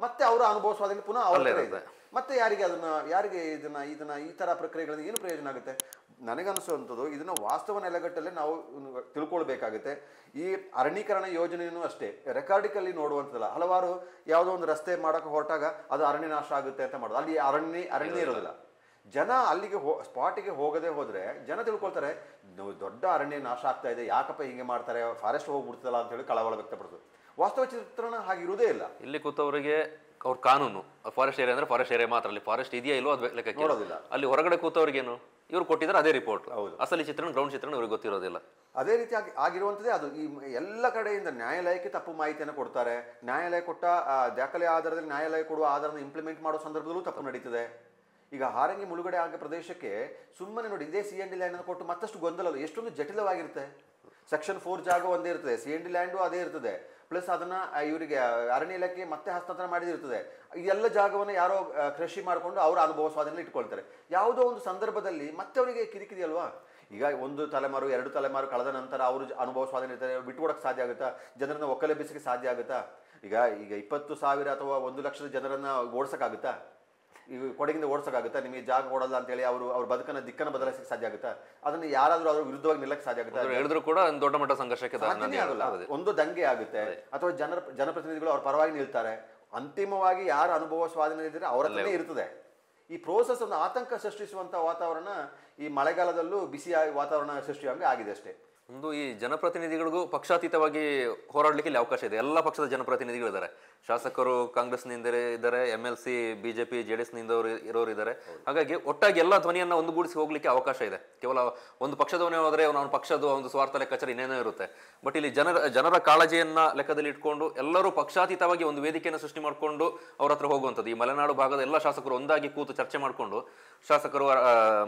ಮತ್ತೆ ಅವರ ಅನುಭವ ಸ್ವಾಧೀನ ಪುನಃ ಅವರೇ ಇದೆ. ಮತ್ತೆ ಯಾರಿಗೆ ಇದನ್ನ ಈ ತರ ಪ್ರಕ್ರಿಯೆಗಳಿಂದ ಏನು ಪ್ರಯೋಜನ ಆಗುತ್ತೆ? ನನಗನ್ನಿಸುವಂಥದ್ದು ಇದನ್ನ ವಾಸ್ತವ ನೆಲೆಗಟ್ಟಲ್ಲೇ ನಾವು ತಿಳ್ಕೊಳ್ಬೇಕಾಗುತ್ತೆ. ಈ ಅರಣ್ಯೀಕರಣ ಯೋಜನೆಯೂ ಅಷ್ಟೇ ರೆಕಾರ್ಡಿಕಲ್ಲಿ ನೋಡುವಂಥದ್ದಲ್ಲ. ಹಲವಾರು ಯಾವುದೋ ಒಂದು ರಸ್ತೆ ಮಾಡಕ್ಕೆ ಹೊರಟಾಗ ಅದು ಅರಣ್ಯ ನಾಶ ಆಗುತ್ತೆ ಅಂತ ಮಾಡೋದು, ಅಲ್ಲಿ ಅರಣ್ಯ ಇರೋದಿಲ್ಲ. ಜನ ಅಲ್ಲಿಗೆ ಸ್ಪಾಟಿಗೆ ಹೋಗದೆ ಹೋದ್ರೆ ಜನ ತಿಳ್ಕೊಳ್ತಾರೆ ದೊಡ್ಡ ಅರಣ್ಯ ನಾಶ ಆಗ್ತಾ ಇದೆ, ಯಾಕಪ್ಪ ಹಿಂಗೆ ಮಾಡ್ತಾರೆ, ಫಾರೆಸ್ಟ್ ಹೋಗ್ಬಿಡ್ತಲ್ಲ ಅಂತ ಹೇಳಿ ಕಳವಳ ವ್ಯಕ್ತಪಡಿಸೋದು. ವಾಸ್ತವ ಚಿತ್ರಣ ಹಾಗಿರುವುದೇ ಇಲ್ಲ. ಇಲ್ಲಿ ಕೂತವರಿಗೆ ಅವ್ರ ಕಾನೂನು ಫಾರೆಸ್ಟ್ ಏರಿಯಾ ಅಂದ್ರೆ ಫಾರೆಸ್ಟ್ ಏರಿಯಾ ಮಾತ್ರ, ಅಲ್ಲಿ ಫಾರೆಸ್ಟ್ ಇದೆಯಾ ಇಲ್ಲೋ ಅದು ಲೆಕ್ಕಕ್ಕೆ ನೋಡೋದಿಲ್ಲ. ಅಲ್ಲಿ ಹೊರಗಡೆ ಕೂತವ್ರಿಗೇನು ಇವ್ರು ಕೊಟ್ಟಿದ್ದಾರೆ ಅದೇ ರಿಪೋರ್ಟ್, ಅಸಲಿ ಚಿತ್ರಣ ಗ್ರೌಂಡ್ ಚಿತ್ರಣ ಇವ್ರಿಗೆ ಗೊತ್ತಿರೋದಿಲ್ಲ. ಅದೇ ರೀತಿ ಆಗಿರುವಂಥದ್ದೇ ಅದು. ಈ ಎಲ್ಲ ಕಡೆಯಿಂದ ನ್ಯಾಯಾಲಯಕ್ಕೆ ತಪ್ಪು ಮಾಹಿತಿಯನ್ನು ಕೊಡ್ತಾರೆ, ನ್ಯಾಯಾಲಯ ಕೊಟ್ಟ ದಾಖಲೆ ಆಧಾರದಲ್ಲಿ ನ್ಯಾಯಾಲಯ ಕೊಡುವ ಆಧಾರನ ಇಂಪ್ಲಿಮೆಂಟ್ ಮಾಡೋ ಸಂದರ್ಭದಲ್ಲೂ ತಪ್ಪು ನಡೀತದೆ. ಈಗ ಹಾರಂಗಿ ಮುಳುಗಡೆ ಆಗ ಪ್ರದೇಶಕ್ಕೆ ಸುಮ್ಮನೆ ನೋಡಿ ಇದೇ CND ಲ್ಯಾಂಡ್ ಅನ್ನು ಕೊಟ್ಟು ಮತ್ತಷ್ಟು ಗೊಂದಲ, ಎಷ್ಟೊಂದು ಜಟಿಲವಾಗಿರುತ್ತೆ. ಸೆಕ್ಷನ್ 4 ಜಾಗ ಒಂದೇ ಇರ್ತದೆ, CND ಲ್ಯಾಂಡು ಅದೇ ಇರ್ತದೆ, ಪ್ಲಸ್ ಅದನ್ನ ಇವರಿಗೆ ಅರಣ್ಯ ಇಲಾಖೆ ಮತ್ತೆ ಹಸ್ತಾಂತರ ಮಾಡಿದಿರ್ತದೆ. ಎಲ್ಲ ಜಾಗವನ್ನು ಯಾರೋ ಕೃಷಿ ಮಾಡಿಕೊಂಡು ಅವರ ಅನುಭವ ಸ್ವಾಧೀನ ಇಟ್ಕೊಳ್ತಾರೆ. ಯಾವುದೋ ಒಂದು ಸಂದರ್ಭದಲ್ಲಿ ಮತ್ತೆ ಅವರಿಗೆ ಕಿರಿಕಿರಿ ಅಲ್ವಾ? ಈಗ 1 ತಲೆಮಾರು 2 ತಲೆಮಾರು ಕಳೆದ ನಂತರ ಅವರು ಅನುಭವ ಸ್ವಾಧೀನ ಇರ್ತಾರೆ, ಬಿಟ್ಟುಕೊಡಕ್ಕೆ ಸಾಧ್ಯ ಆಗುತ್ತಾ? ಜನರನ್ನ ಒಕ್ಕಲೆಬ್ಬಿಸಕ್ಕೆ ಸಾಧ್ಯ ಆಗುತ್ತಾ? ಈಗ 20,000 ಅಥವಾ 1 ಲಕ್ಷದ ಜನರನ್ನ ಓಡಿಸಕ್ಕಾಗುತ್ತಾ? ಈಗ ಕೊಡಗಿಂದ ಓಡಿಸಕ್ಕಾಗುತ್ತಾ? ನಿಮಗೆ ಜಾಗ ಕೊಡಲ್ಲ ಅಂತೇಳಿ ಅವ್ರ ದಿಕ್ಕನ್ನು ಬದಲಾಯಿಸಕ್ಕೆ ಸಾಧ್ಯ ಆಗುತ್ತಾ? ಅದನ್ನು ಯಾರಾದ್ರೂ ಅದ್ರ ವಿರುದ್ಧವಾಗಿ ನಿಲ್ಲಕ್ಕೆ ಸಾಧ್ಯ ಆಗುತ್ತಾ? ಹೇಳಿದ್ರು ಕೂಡ ದೊಡ್ಡ ಮಟ್ಟ ಸಂಘರ್ಷಕ್ಕೆ ಆಗಲ್ಲ. ಒಂದು ದಂಗೆ ಆಗುತ್ತೆ, ಅಥವಾ ಜನಪ್ರತಿನಿಧಿಗಳು ಅವ್ರ ಪರವಾಗಿ ನಿಲ್ತಾರೆ. ಅಂತಿಮವಾಗಿ ಯಾರ ಅನುಭವ ಸ್ವಾಧೀನ ಇದ್ರೆ ಅವರ ಹತ್ರನೇ ಇರ್ತದೆ. ಈ ಪ್ರೋಸೆಸ್ ಒಂದು ಆತಂಕ ಸೃಷ್ಟಿಸುವಂತ ವಾತಾವರಣ ಈ ಮಳೆಗಾಲದಲ್ಲೂ ಬಿಸಿಯಾಗಿ ವಾತಾವರಣ ಸೃಷ್ಟಿಯಾಗಿ ಆಗಿದೆ ಅಷ್ಟೇ. ಒಂದು ಈ ಜನಪ್ರತಿನಿಧಿಗಳಿಗೂ ಪಕ್ಷಾತೀತವಾಗಿ ಹೋರಾಡಲಿಕ್ಕೆ ಇಲ್ಲಿ ಅವಕಾಶ ಇದೆ. ಎಲ್ಲ ಪಕ್ಷದ ಜನಪ್ರತಿನಿಧಿಗಳಿದ್ದಾರೆ, ಶಾಸಕರು ಕಾಂಗ್ರೆಸ್ನಿಂದ ಇದ್ದಾರೆ, MLC BJP JDS ನಿಂದ ಇರೋರು ಇದ್ದಾರೆ. ಹಾಗಾಗಿ ಒಟ್ಟಾಗಿ ಎಲ್ಲ ಧ್ವನಿಯನ್ನ ಒಂದುಗೂಡಿಸಿ ಹೋಗ್ಲಿಕ್ಕೆ ಅವಕಾಶ ಇದೆ. ಕೇವಲ ಒಂದು ಪಕ್ಷದವನೇ ಹೋದ್ರೆ ಅವನ ಪಕ್ಷದ ಒಂದು ಸ್ವಾರ್ಥ ಲೆಕ್ಕಾಚಾರ ಇನ್ನೇನೋ ಇರುತ್ತೆ. ಬಟ್ ಇಲ್ಲಿ ಜನರ ಕಾಳಜಿಯನ್ನ ಲೆಕ್ಕದಲ್ಲಿ ಇಟ್ಕೊಂಡು ಎಲ್ಲರೂ ಪಕ್ಷಾತೀತವಾಗಿ ಒಂದು ವೇದಿಕೆಯನ್ನು ಸೃಷ್ಟಿ ಮಾಡಿಕೊಂಡು ಅವ್ರ ಹತ್ರ ಹೋಗುವಂಥದ್ದು. ಈ ಮಲೆನಾಡು ಭಾಗದ ಎಲ್ಲ ಶಾಸಕರು ಒಂದಾಗಿ ಕೂತು ಚರ್ಚೆ ಮಾಡಿಕೊಂಡು, ಶಾಸಕರು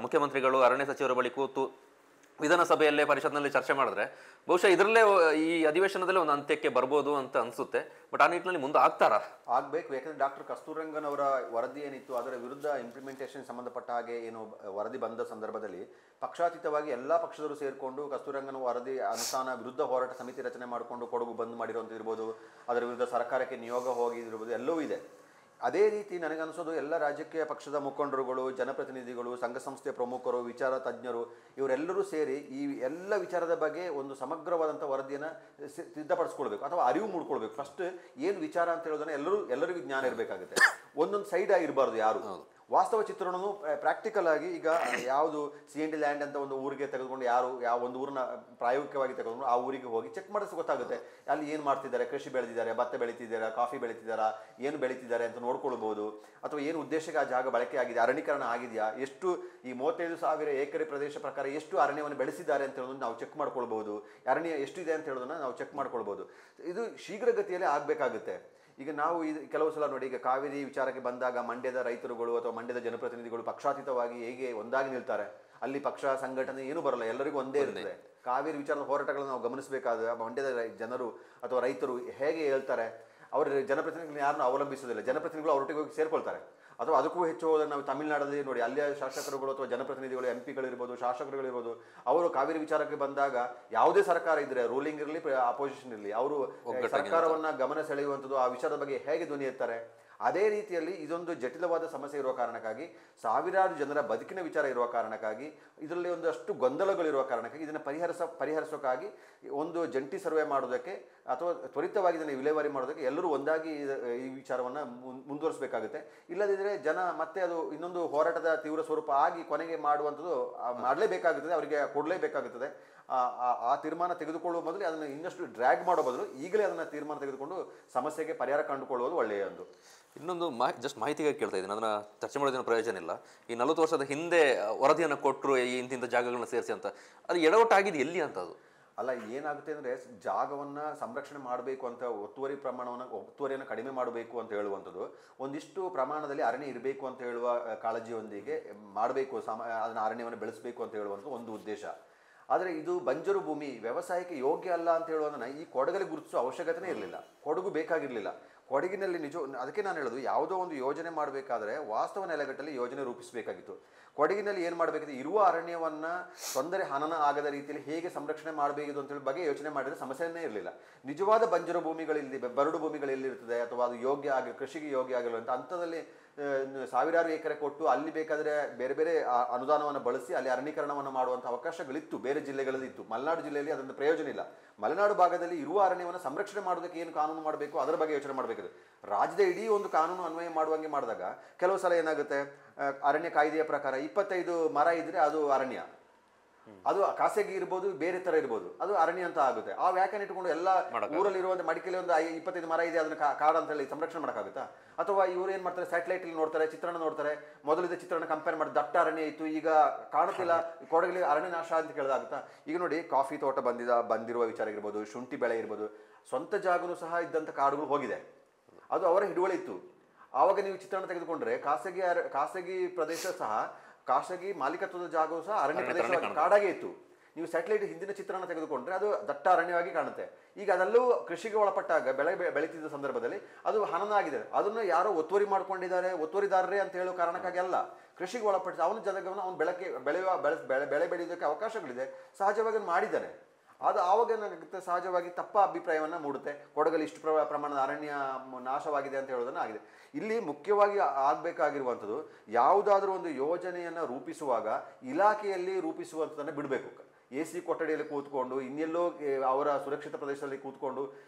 ಮುಖ್ಯಮಂತ್ರಿಗಳು ಅರಣ್ಯ ಸಚಿವರ ಬಳಿ ಕೂತು ವಿಧಾನಸಭೆಯಲ್ಲೇ ಪರಿಷತ್ನಲ್ಲಿ ಚರ್ಚೆ ಮಾಡಿದ್ರೆ ಬಹುಶಃ ಇದರಲ್ಲೇ ಈ ಅಧಿವೇಶನದಲ್ಲೇ ಒಂದು ಅಂತ್ಯಕ್ಕೆ ಬರ್ಬೋದು ಅಂತ ಅನ್ಸುತ್ತೆ. ಬಟ್ ಆ ನಿಟ್ಟಿನಲ್ಲಿ ಮುಂದೆ ಆಗ್ಬೇಕು. ಯಾಕಂದ್ರೆ ಡಾಕ್ಟರ್ ಕಸ್ತೂರಂಗನ್ ಅವರ ವರದಿ ಏನಿತ್ತು ಅದರ ವಿರುದ್ಧ ಇಂಪ್ಲಿಮೆಂಟೇಷನ್ ಸಂಬಂಧಪಟ್ಟ ಹಾಗೆ ಏನು ವರದಿ ಬಂದ ಸಂದರ್ಭದಲ್ಲಿ ಪಕ್ಷಾತೀತವಾಗಿ ಎಲ್ಲಾ ಪಕ್ಷದವರು ಸೇರ್ಕೊಂಡು ಕಸ್ತೂರಂಗನ್ ವರದಿ ಅನುಷ್ಠಾನ ವಿರುದ್ಧ ಹೋರಾಟ ಸಮಿತಿ ರಚನೆ ಮಾಡಿಕೊಂಡು ಕೊಡಗು ಬಂದ್ ಮಾಡಿರುವಂತಿರ್ಬೋದು, ಅದರ ವಿರುದ್ಧ ಸರ್ಕಾರಕ್ಕೆ ನಿಯೋಗ ಹೋಗಿರ್ಬೋದು, ಎಲ್ಲವೂ ಇದೆ. ಅದೇ ರೀತಿ ನನಗನ್ಸೋದು ಎಲ್ಲ ರಾಜಕೀಯ ಪಕ್ಷದ ಮುಖಂಡರುಗಳು, ಜನಪ್ರತಿನಿಧಿಗಳು, ಸಂಘ ಸಂಸ್ಥೆಯ ಪ್ರಮುಖರು, ವಿಚಾರ ತಜ್ಞರು ಇವರೆಲ್ಲರೂ ಸೇರಿ ಈ ಎಲ್ಲ ವಿಚಾರದ ಬಗ್ಗೆ ಒಂದು ಸಮಗ್ರವಾದಂಥ ವರದಿಯನ್ನು ಸಿದ್ಧಪಡಿಸ್ಕೊಳ್ಬೇಕು ಅಥವಾ ಅರಿವು ಮೂಡ್ಕೊಳ್ಬೇಕು. ಫಸ್ಟ್ ಏನು ವಿಚಾರ ಅಂತ ಹೇಳೋದನ್ನ ಎಲ್ಲರಿಗೂ ಜ್ಞಾನ ಇರಬೇಕಾಗುತ್ತೆ. ಒಂದೊಂದು ಸೈಡ್ ಆಗಿರಬಾರ್ದು ಯಾರು. ವಾಸ್ತವ ಚಿತ್ರಣನು ಪ್ರಾಕ್ಟಿಕಲ್ ಆಗಿ ಈಗ ಯಾವುದು CND ಲ್ಯಾಂಡ್ ಅಂತ ಒಂದು ಊರಿಗೆ ತೆಗೆದುಕೊಂಡು ಯಾವ ಒಂದು ಊರನ್ನ ಪ್ರಾಯೋಗಿಕವಾಗಿ ತೆಗೆದುಕೊಂಡು ಆ ಊರಿಗೆ ಹೋಗಿ ಚೆಕ್ ಮಾಡಿಸ್ ಗೊತ್ತಾಗುತ್ತೆ. ಅಲ್ಲಿ ಏನು ಮಾಡ್ತಿದ್ದಾರೆ, ಕೃಷಿ ಬೆಳೆದಿದ್ದಾರೆ, ಭತ್ತ ಬೆಳೀತಿದ್ದಾರೆ, ಕಾಫಿ ಬೆಳೀತಿದ್ದಾರಾ, ಏನು ಬೆಳೀತಿದ್ದಾರೆ ಅಂತ ನೋಡ್ಕೊಳ್ಬಹುದು. ಅಥವಾ ಏನು ಉದ್ದೇಶಕ್ಕೆ ಆ ಜಾಗ ಬಳಕೆ ಆಗಿದೆ, ಅರಣ್ಯೀಕರಣ ಆಗಿದೆಯಾ, ಎಷ್ಟು ಈ 35,000 ಎಕರೆ ಪ್ರದೇಶ ಪ್ರಕಾರ ಎಷ್ಟು ಅರಣ್ಯವನ್ನು ಬೆಳೆಸಿದ್ದಾರೆ ಅಂತ ಹೇಳೋದನ್ನು ನಾವು ಚೆಕ್ ಮಾಡ್ಕೊಳ್ಬಹುದು. ಅರಣ್ಯ ಎಷ್ಟಿದೆ ಅಂತ ಹೇಳೋದನ್ನ ನಾವು ಚೆಕ್ ಮಾಡ್ಕೊಳ್ಬಹುದು. ಇದು ಶೀಘ್ರಗತಿಯಲ್ಲಿ ಆಗಬೇಕಾಗುತ್ತೆ. ಈಗ ನಾವು ಕೆಲವು ಸಲ ನೋಡಿ, ಈಗ ಕಾವೇರಿ ವಿಚಾರಕ್ಕೆ ಬಂದಾಗ ಮಂಡ್ಯದ ರೈತರುಗಳು ಅಥವಾ ಮಂಡ್ಯದ ಜನಪ್ರತಿನಿಧಿಗಳು ಪಕ್ಷಾತೀತವಾಗಿ ಹೇಗೆ ಒಂದಾಗಿ ನಿಲ್ತಾರೆ. ಅಲ್ಲಿ ಪಕ್ಷ ಸಂಘಟನೆ ಏನು ಬರಲ್ಲ, ಎಲ್ಲರಿಗೂ ಒಂದೇ ಇರ್ತದೆ. ಕಾವೇರಿ ವಿಚಾರದ ಹೋರಾಟಗಳನ್ನು ನಾವು ಗಮನಿಸಬೇಕಾದ್ರೆ ಮಂಡ್ಯದ ಜನರು ಅಥವಾ ರೈತರು ಹೇಗೆ ಹೇಳ್ತಾರೆ, ಅವರ ಜನಪ್ರತಿನಿಧಿಗಳು ಯಾರನ್ನು ಅವಲಂಬಿಸೋದಿಲ್ಲ, ಜನಪ್ರತಿನಿಧಿಗಳು ಅವರೊಟ್ಟಿಗೆ ಹೋಗಿ ಸೇರ್ಕೊಳ್ತಾರೆ. ಅಥವಾ ಅದಕ್ಕೂ ಹೆಚ್ಚು ಹೋದ್ರೆ ನಾವು ತಮಿಳುನಾಡಲ್ಲಿ ನೋಡಿ, ಅಲ್ಲಿಯ ಶಾಸಕರುಗಳು ಅಥವಾ ಜನಪ್ರತಿನಿಧಿಗಳು MPಗಳಿರ್ಬೋದು, ಶಾಸಕರುಗಳಿರ್ಬೋದು, ಅವರು ಕಾವೇರಿ ವಿಚಾರಕ್ಕೆ ಬಂದಾಗ ಯಾವುದೇ ಸರ್ಕಾರ ಇದ್ರೆ, ರೂಲಿಂಗ್ ಇರಲಿ ಅಪೋಸಿಷನ್ ಇರಲಿ, ಅವರು ಸರ್ಕಾರವನ್ನ ಗಮನ ಸೆಳೆಯುವಂಥದ್ದು, ಆ ವಿಚಾರದ ಬಗ್ಗೆ ಹೇಗೆ ಧ್ವನಿ ಎತ್ತಾರೆ. ಅದೇ ರೀತಿಯಲ್ಲಿ ಇದೊಂದು ಜಟಿಲವಾದ ಸಮಸ್ಯೆ ಇರುವ ಕಾರಣಕ್ಕಾಗಿ, ಸಾವಿರಾರು ಜನರ ಬದುಕಿನ ವಿಚಾರ ಇರುವ ಕಾರಣಕ್ಕಾಗಿ, ಇದರಲ್ಲಿ ಒಂದಷ್ಟು ಗೊಂದಲಗಳಿರುವ ಕಾರಣಕ್ಕಾಗಿ ಇದನ್ನು ಪರಿಹರಿಸೋಕ್ಕಾಗಿ ಒಂದು ಜಂಟಿ ಸರ್ವೆ ಮಾಡೋದಕ್ಕೆ ಅಥವಾ ತ್ವರಿತವಾಗಿ ಇದನ್ನು ವಿಲೇವಾರಿ ಮಾಡೋದಕ್ಕೆ ಎಲ್ಲರೂ ಒಂದಾಗಿ ಈ ವಿಚಾರವನ್ನು ಮುಂದುವರಿಸಬೇಕಾಗುತ್ತೆ. ಇಲ್ಲದಿದ್ದರೆ ಜನ ಮತ್ತೆ ಅದು ಇನ್ನೊಂದು ಹೋರಾಟದ ತೀವ್ರ ಸ್ವರೂಪ ಆಗಿ ಕೊನೆಗೆ ಮಾಡುವಂಥದ್ದು ಮಾಡಲೇಬೇಕಾಗುತ್ತದೆ, ಅವರಿಗೆ ಕೊಡಲೇಬೇಕಾಗುತ್ತದೆ. ಆ ತೀರ್ಮಾನ ತೆಗೆದುಕೊಳ್ಳುವ ಮೊದಲು ಅದನ್ನು ಇನ್ನಷ್ಟು ಡ್ರ್ಯಾಗ್ ಮಾಡೋ ಬದಲು ಈಗಲೇ ಅದನ್ನು ತೀರ್ಮಾನ ತೆಗೆದುಕೊಂಡು ಸಮಸ್ಯೆಗೆ ಪರಿಹಾರ ಕಂಡುಕೊಳ್ಳುವುದು ಒಳ್ಳೆಯದು. ಇನ್ನೊಂದು ಮಾಹಿತಿಗಾಗಿ ಕೇಳ್ತಾ ಇದ್ದೀನಿ, ಅದನ್ನು ಚರ್ಚೆ ಮಾಡೋದೇನು ಪ್ರಯೋಜನ ಇಲ್ಲ. ಈ 40 ವರ್ಷದ ಹಿಂದೆ ವರದಿಯನ್ನು ಕೊಟ್ಟರು ಈ ಇಂತಿಂಥ ಜಾಗಗಳನ್ನ ಸೇರಿಸಿ ಅಂತ, ಅದು ಎಡವಟ್ಟಾಗಿದೆ ಎಲ್ಲಿ ಅಂತ? ಅದು ಅಲ್ಲ, ಏನಾಗುತ್ತೆ ಅಂದರೆ ಜಾಗವನ್ನು ಸಂರಕ್ಷಣೆ ಮಾಡಬೇಕು ಅಂತ ಒತ್ತುವರಿಯನ್ನು ಕಡಿಮೆ ಮಾಡಬೇಕು ಅಂತ ಹೇಳುವಂಥದ್ದು, ಒಂದಿಷ್ಟು ಪ್ರಮಾಣದಲ್ಲಿ ಅರಣ್ಯ ಇರಬೇಕು ಅಂತ ಹೇಳುವ ಕಾಳಜಿಯೊಂದಿಗೆ ಮಾಡಬೇಕು, ಅದನ್ನು ಅರಣ್ಯವನ್ನು ಬೆಳೆಸಬೇಕು ಅಂತ ಹೇಳುವಂಥದ್ದು ಒಂದು ಉದ್ದೇಶ. ಆದರೆ ಇದು ಬಂಜರು ಭೂಮಿ, ವ್ಯವಸಾಯಕ್ಕೆ ಯೋಗ್ಯ ಅಲ್ಲ ಅಂತ ಹೇಳುವುದನ್ನು ಈ ಕೊಡಗಲ್ಲಿ ಗುರುತಿಸುವ ಅವಶ್ಯಕತೆನೇ ಇರಲಿಲ್ಲ, ಕೊಡಗು ಬೇಕಾಗಿರಲಿಲ್ಲ. ಕೊಡಗಿನಲ್ಲಿ ಅದಕ್ಕೆ ನಾನು ಹೇಳೋದು, ಯಾವುದೋ ಒಂದು ಯೋಜನೆ ಮಾಡಬೇಕಾದ್ರೆ ವಾಸ್ತವ ನೆಲೆಗಟ್ಟಲ್ಲಿ ಯೋಜನೆ ರೂಪಿಸಬೇಕಾಗಿತ್ತು. ಕೊಡಗಿನಲ್ಲಿ ಏನು ಮಾಡಬೇಕಿದೆ, ಇರುವ ಅರಣ್ಯವನ್ನು ತೊಂದರೆ ಹನನ ಆಗದ ರೀತಿಯಲ್ಲಿ ಹೇಗೆ ಸಂರಕ್ಷಣೆ ಮಾಡಬೇಕಿದೆ ಅಂತೇಳಿ ಬಗ್ಗೆ ಯೋಚನೆ ಮಾಡಿದರೆ ಸಮಸ್ಯೆನೇ ಇರಲಿಲ್ಲ. ನಿಜವಾದ ಬಂಜರು ಭೂಮಿಗಳಲ್ಲಿ, ಬರಡು ಭೂಮಿಗಳೆಲ್ಲಿರ್ತದೆ ಅಥವಾ ಅದು ಕೃಷಿಗೆ ಯೋಗ್ಯ ಆಗಿಲ್ಲ ಅಂತ ಅಂಥದ್ದಲ್ಲಿ ಸಾವಿರಾರು ಎಕರೆ ಕೊಟ್ಟು ಅಲ್ಲಿ ಬೇಕಾದರೆ ಬೇರೆ ಬೇರೆ ಅನುದಾನವನ್ನು ಬಳಸಿ ಅಲ್ಲಿ ಅರಣ್ಯೀಕರಣವನ್ನು ಮಾಡುವಂಥ ಅವಕಾಶಗಳಿತ್ತು, ಬೇರೆ ಜಿಲ್ಲೆಗಳಲ್ಲಿ ಇತ್ತು. ಮಲೆನಾಡು ಜಿಲ್ಲೆಯಲ್ಲಿ ಅದರಿಂದ ಪ್ರಯೋಜನ ಇಲ್ಲ. ಮಲೆನಾಡು ಭಾಗದಲ್ಲಿ ಇರುವ ಅರಣ್ಯವನ್ನು ಸಂರಕ್ಷಣೆ ಮಾಡೋದಕ್ಕೆ ಏನು ಕಾನೂನು ಮಾಡಬೇಕು ಅದರ ಬಗ್ಗೆ ಯೋಚನೆ ಮಾಡಬೇಕಿದೆ. ರಾಜ್ಯದ ಇಡೀ ಒಂದು ಕಾನೂನು ಅನ್ವಯ ಮಾಡುವಂಗೆ ಮಾಡಿದಾಗ ಕೆಲವು ಸಲ ಏನಾಗುತ್ತೆ, ಅರಣ್ಯ ಕಾಯ್ದೆಯ ಪ್ರಕಾರ 25 ಮರ ಇದ್ರೆ ಅದು ಅರಣ್ಯ, ಅದು ಖಾಸಗಿ ಇರ್ಬೋದು, ಬೇರೆ ತರ ಇರ್ಬೋದು, ಅದು ಅರಣ್ಯ ಅಂತ ಆಗುತ್ತೆ. ಆ ವ್ಯಾಖ್ಯಾನ ಇಟ್ಕೊಂಡು ಎಲ್ಲ ಊರಲ್ಲಿ ಇರುವಂತ ಮಡಿಕೆಯಲ್ಲಿ ಒಂದು 25 ಮರ ಇದೆ ಅದನ್ನ ಕಾಡು ಅಂತ ಹೇಳಿ ಸಂರಕ್ಷಣೆ ಮಾಡೋಕ್ಕಾಗುತ್ತಾ? ಅಥವಾ ಇವ್ರು ಏನ್ ಮಾಡ್ತಾರೆ, ಸ್ಯಾಟಲೈಟ್ ಅಲ್ಲಿ ನೋಡ್ತಾರೆ, ಚಿತ್ರಣ ನೋಡ್ತಾರೆ, ಮೊದಲಿದ್ದ ಚಿತ್ರಣ ಕಂಪೇರ್ ಮಾಡಿ ದಟ್ಟ ಅರಣ್ಯ ಇತ್ತು, ಈಗ ಕಾಣುತ್ತಿಲ್ಲ, ಕೊಡಗಲಿ ಅರಣ್ಯ ನಾಶ ಅಂತ ಕೇಳೋದಾಗುತ್ತಾ? ಈಗ ನೋಡಿ, ಕಾಫಿ ತೋಟ ಬಂದಿರುವ ವಿಚಾರ ಇರ್ಬೋದು, ಶುಂಠಿ ಬೆಳೆ ಇರ್ಬೋದು, ಸ್ವಂತ ಜಾಗನೂ ಸಹ ಇದ್ದಂಥ ಕಾಡುಗಳು ಹೋಗಿದೆ, ಅದು ಅವರ ಹಿಡುವಳಿ ಇತ್ತು. ಆವಾಗ ನೀವು ಚಿತ್ರಣ ತೆಗೆದುಕೊಂಡ್ರೆ ಖಾಸಗಿ ಪ್ರದೇಶ ಸಹ, ಖಾಸಗಿ ಮಾಲೀಕತ್ವದ ಜಾಗವು ಸಹ ಅರಣ್ಯ ಪ್ರದೇಶವಾಗಿ ಕಾಡಾಗೆ ಇತ್ತು. ನೀವು ಸ್ಯಾಟಲೈಟ್ ಹಿಂದಿನ ಚಿತ್ರಣ ತೆಗೆದುಕೊಂಡ್ರೆ ಅದು ದಟ್ಟ ಅರಣ್ಯವಾಗಿ ಕಾಣುತ್ತೆ. ಈಗ ಅದೆಲ್ಲೂ ಕೃಷಿಗೆ ಒಳಪಟ್ಟಾಗ ಬೆಳೀತಿದ್ದ ಸಂದರ್ಭದಲ್ಲಿ ಅದು ಹನನ ಆಗಿದೆ. ಅದನ್ನು ಯಾರೋ ಒತ್ತುವರಿ ಮಾಡ್ಕೊಂಡಿದ್ದಾರೆ, ಒತ್ತುವರಿದಾರರೇ ಅಂತ ಹೇಳೋ ಕಾರಣಕ್ಕಾಗಿ ಅಲ್ಲ, ಕೃಷಿಗೆ ಒಳಪಟ್ಟ ಅವನ ಜಾಗವನ್ನು ಅವನು ಬೆಳೆ ಬೆಳೆಯೋದಕ್ಕೆ ಅವಕಾಶಗಳಿದೆ, ಸಹಜವಾಗಿ ಮಾಡಿದ್ದಾನೆ. ಅದು ಆವಾಗ ಏನಾಗುತ್ತೆ, ಸಹಜವಾಗಿ ತಪ್ಪ ಅಭಿಪ್ರಾಯವನ್ನು ಮೂಡುತ್ತೆ, ಕೊಡಗಲ್ಲಿ ಇಷ್ಟು ಪ್ರಮಾಣದ ಅರಣ್ಯ ನಾಶವಾಗಿದೆ ಅಂತ ಹೇಳೋದನ್ನ ಆಗಿದೆ. ಇಲ್ಲಿ ಮುಖ್ಯವಾಗಿ ಆಗಬೇಕಾಗಿರುವಂಥದ್ದು, ಯಾವುದಾದ್ರೂ ಒಂದು ಯೋಜನೆಯನ್ನು ರೂಪಿಸುವಾಗ ಇಲಾಖೆಯಲ್ಲಿ ರೂಪಿಸುವಂಥದ್ದನ್ನು ಬಿಡಬೇಕು. AC ಕೊಠಡಿಯಲ್ಲಿ ಕೂತ್ಕೊಂಡು ಇನ್ನೆಲ್ಲೋ ಅವರ ಸುರಕ್ಷಿತ ಪ್ರದೇಶದಲ್ಲಿ ಕೂತ್ಕೊಂಡು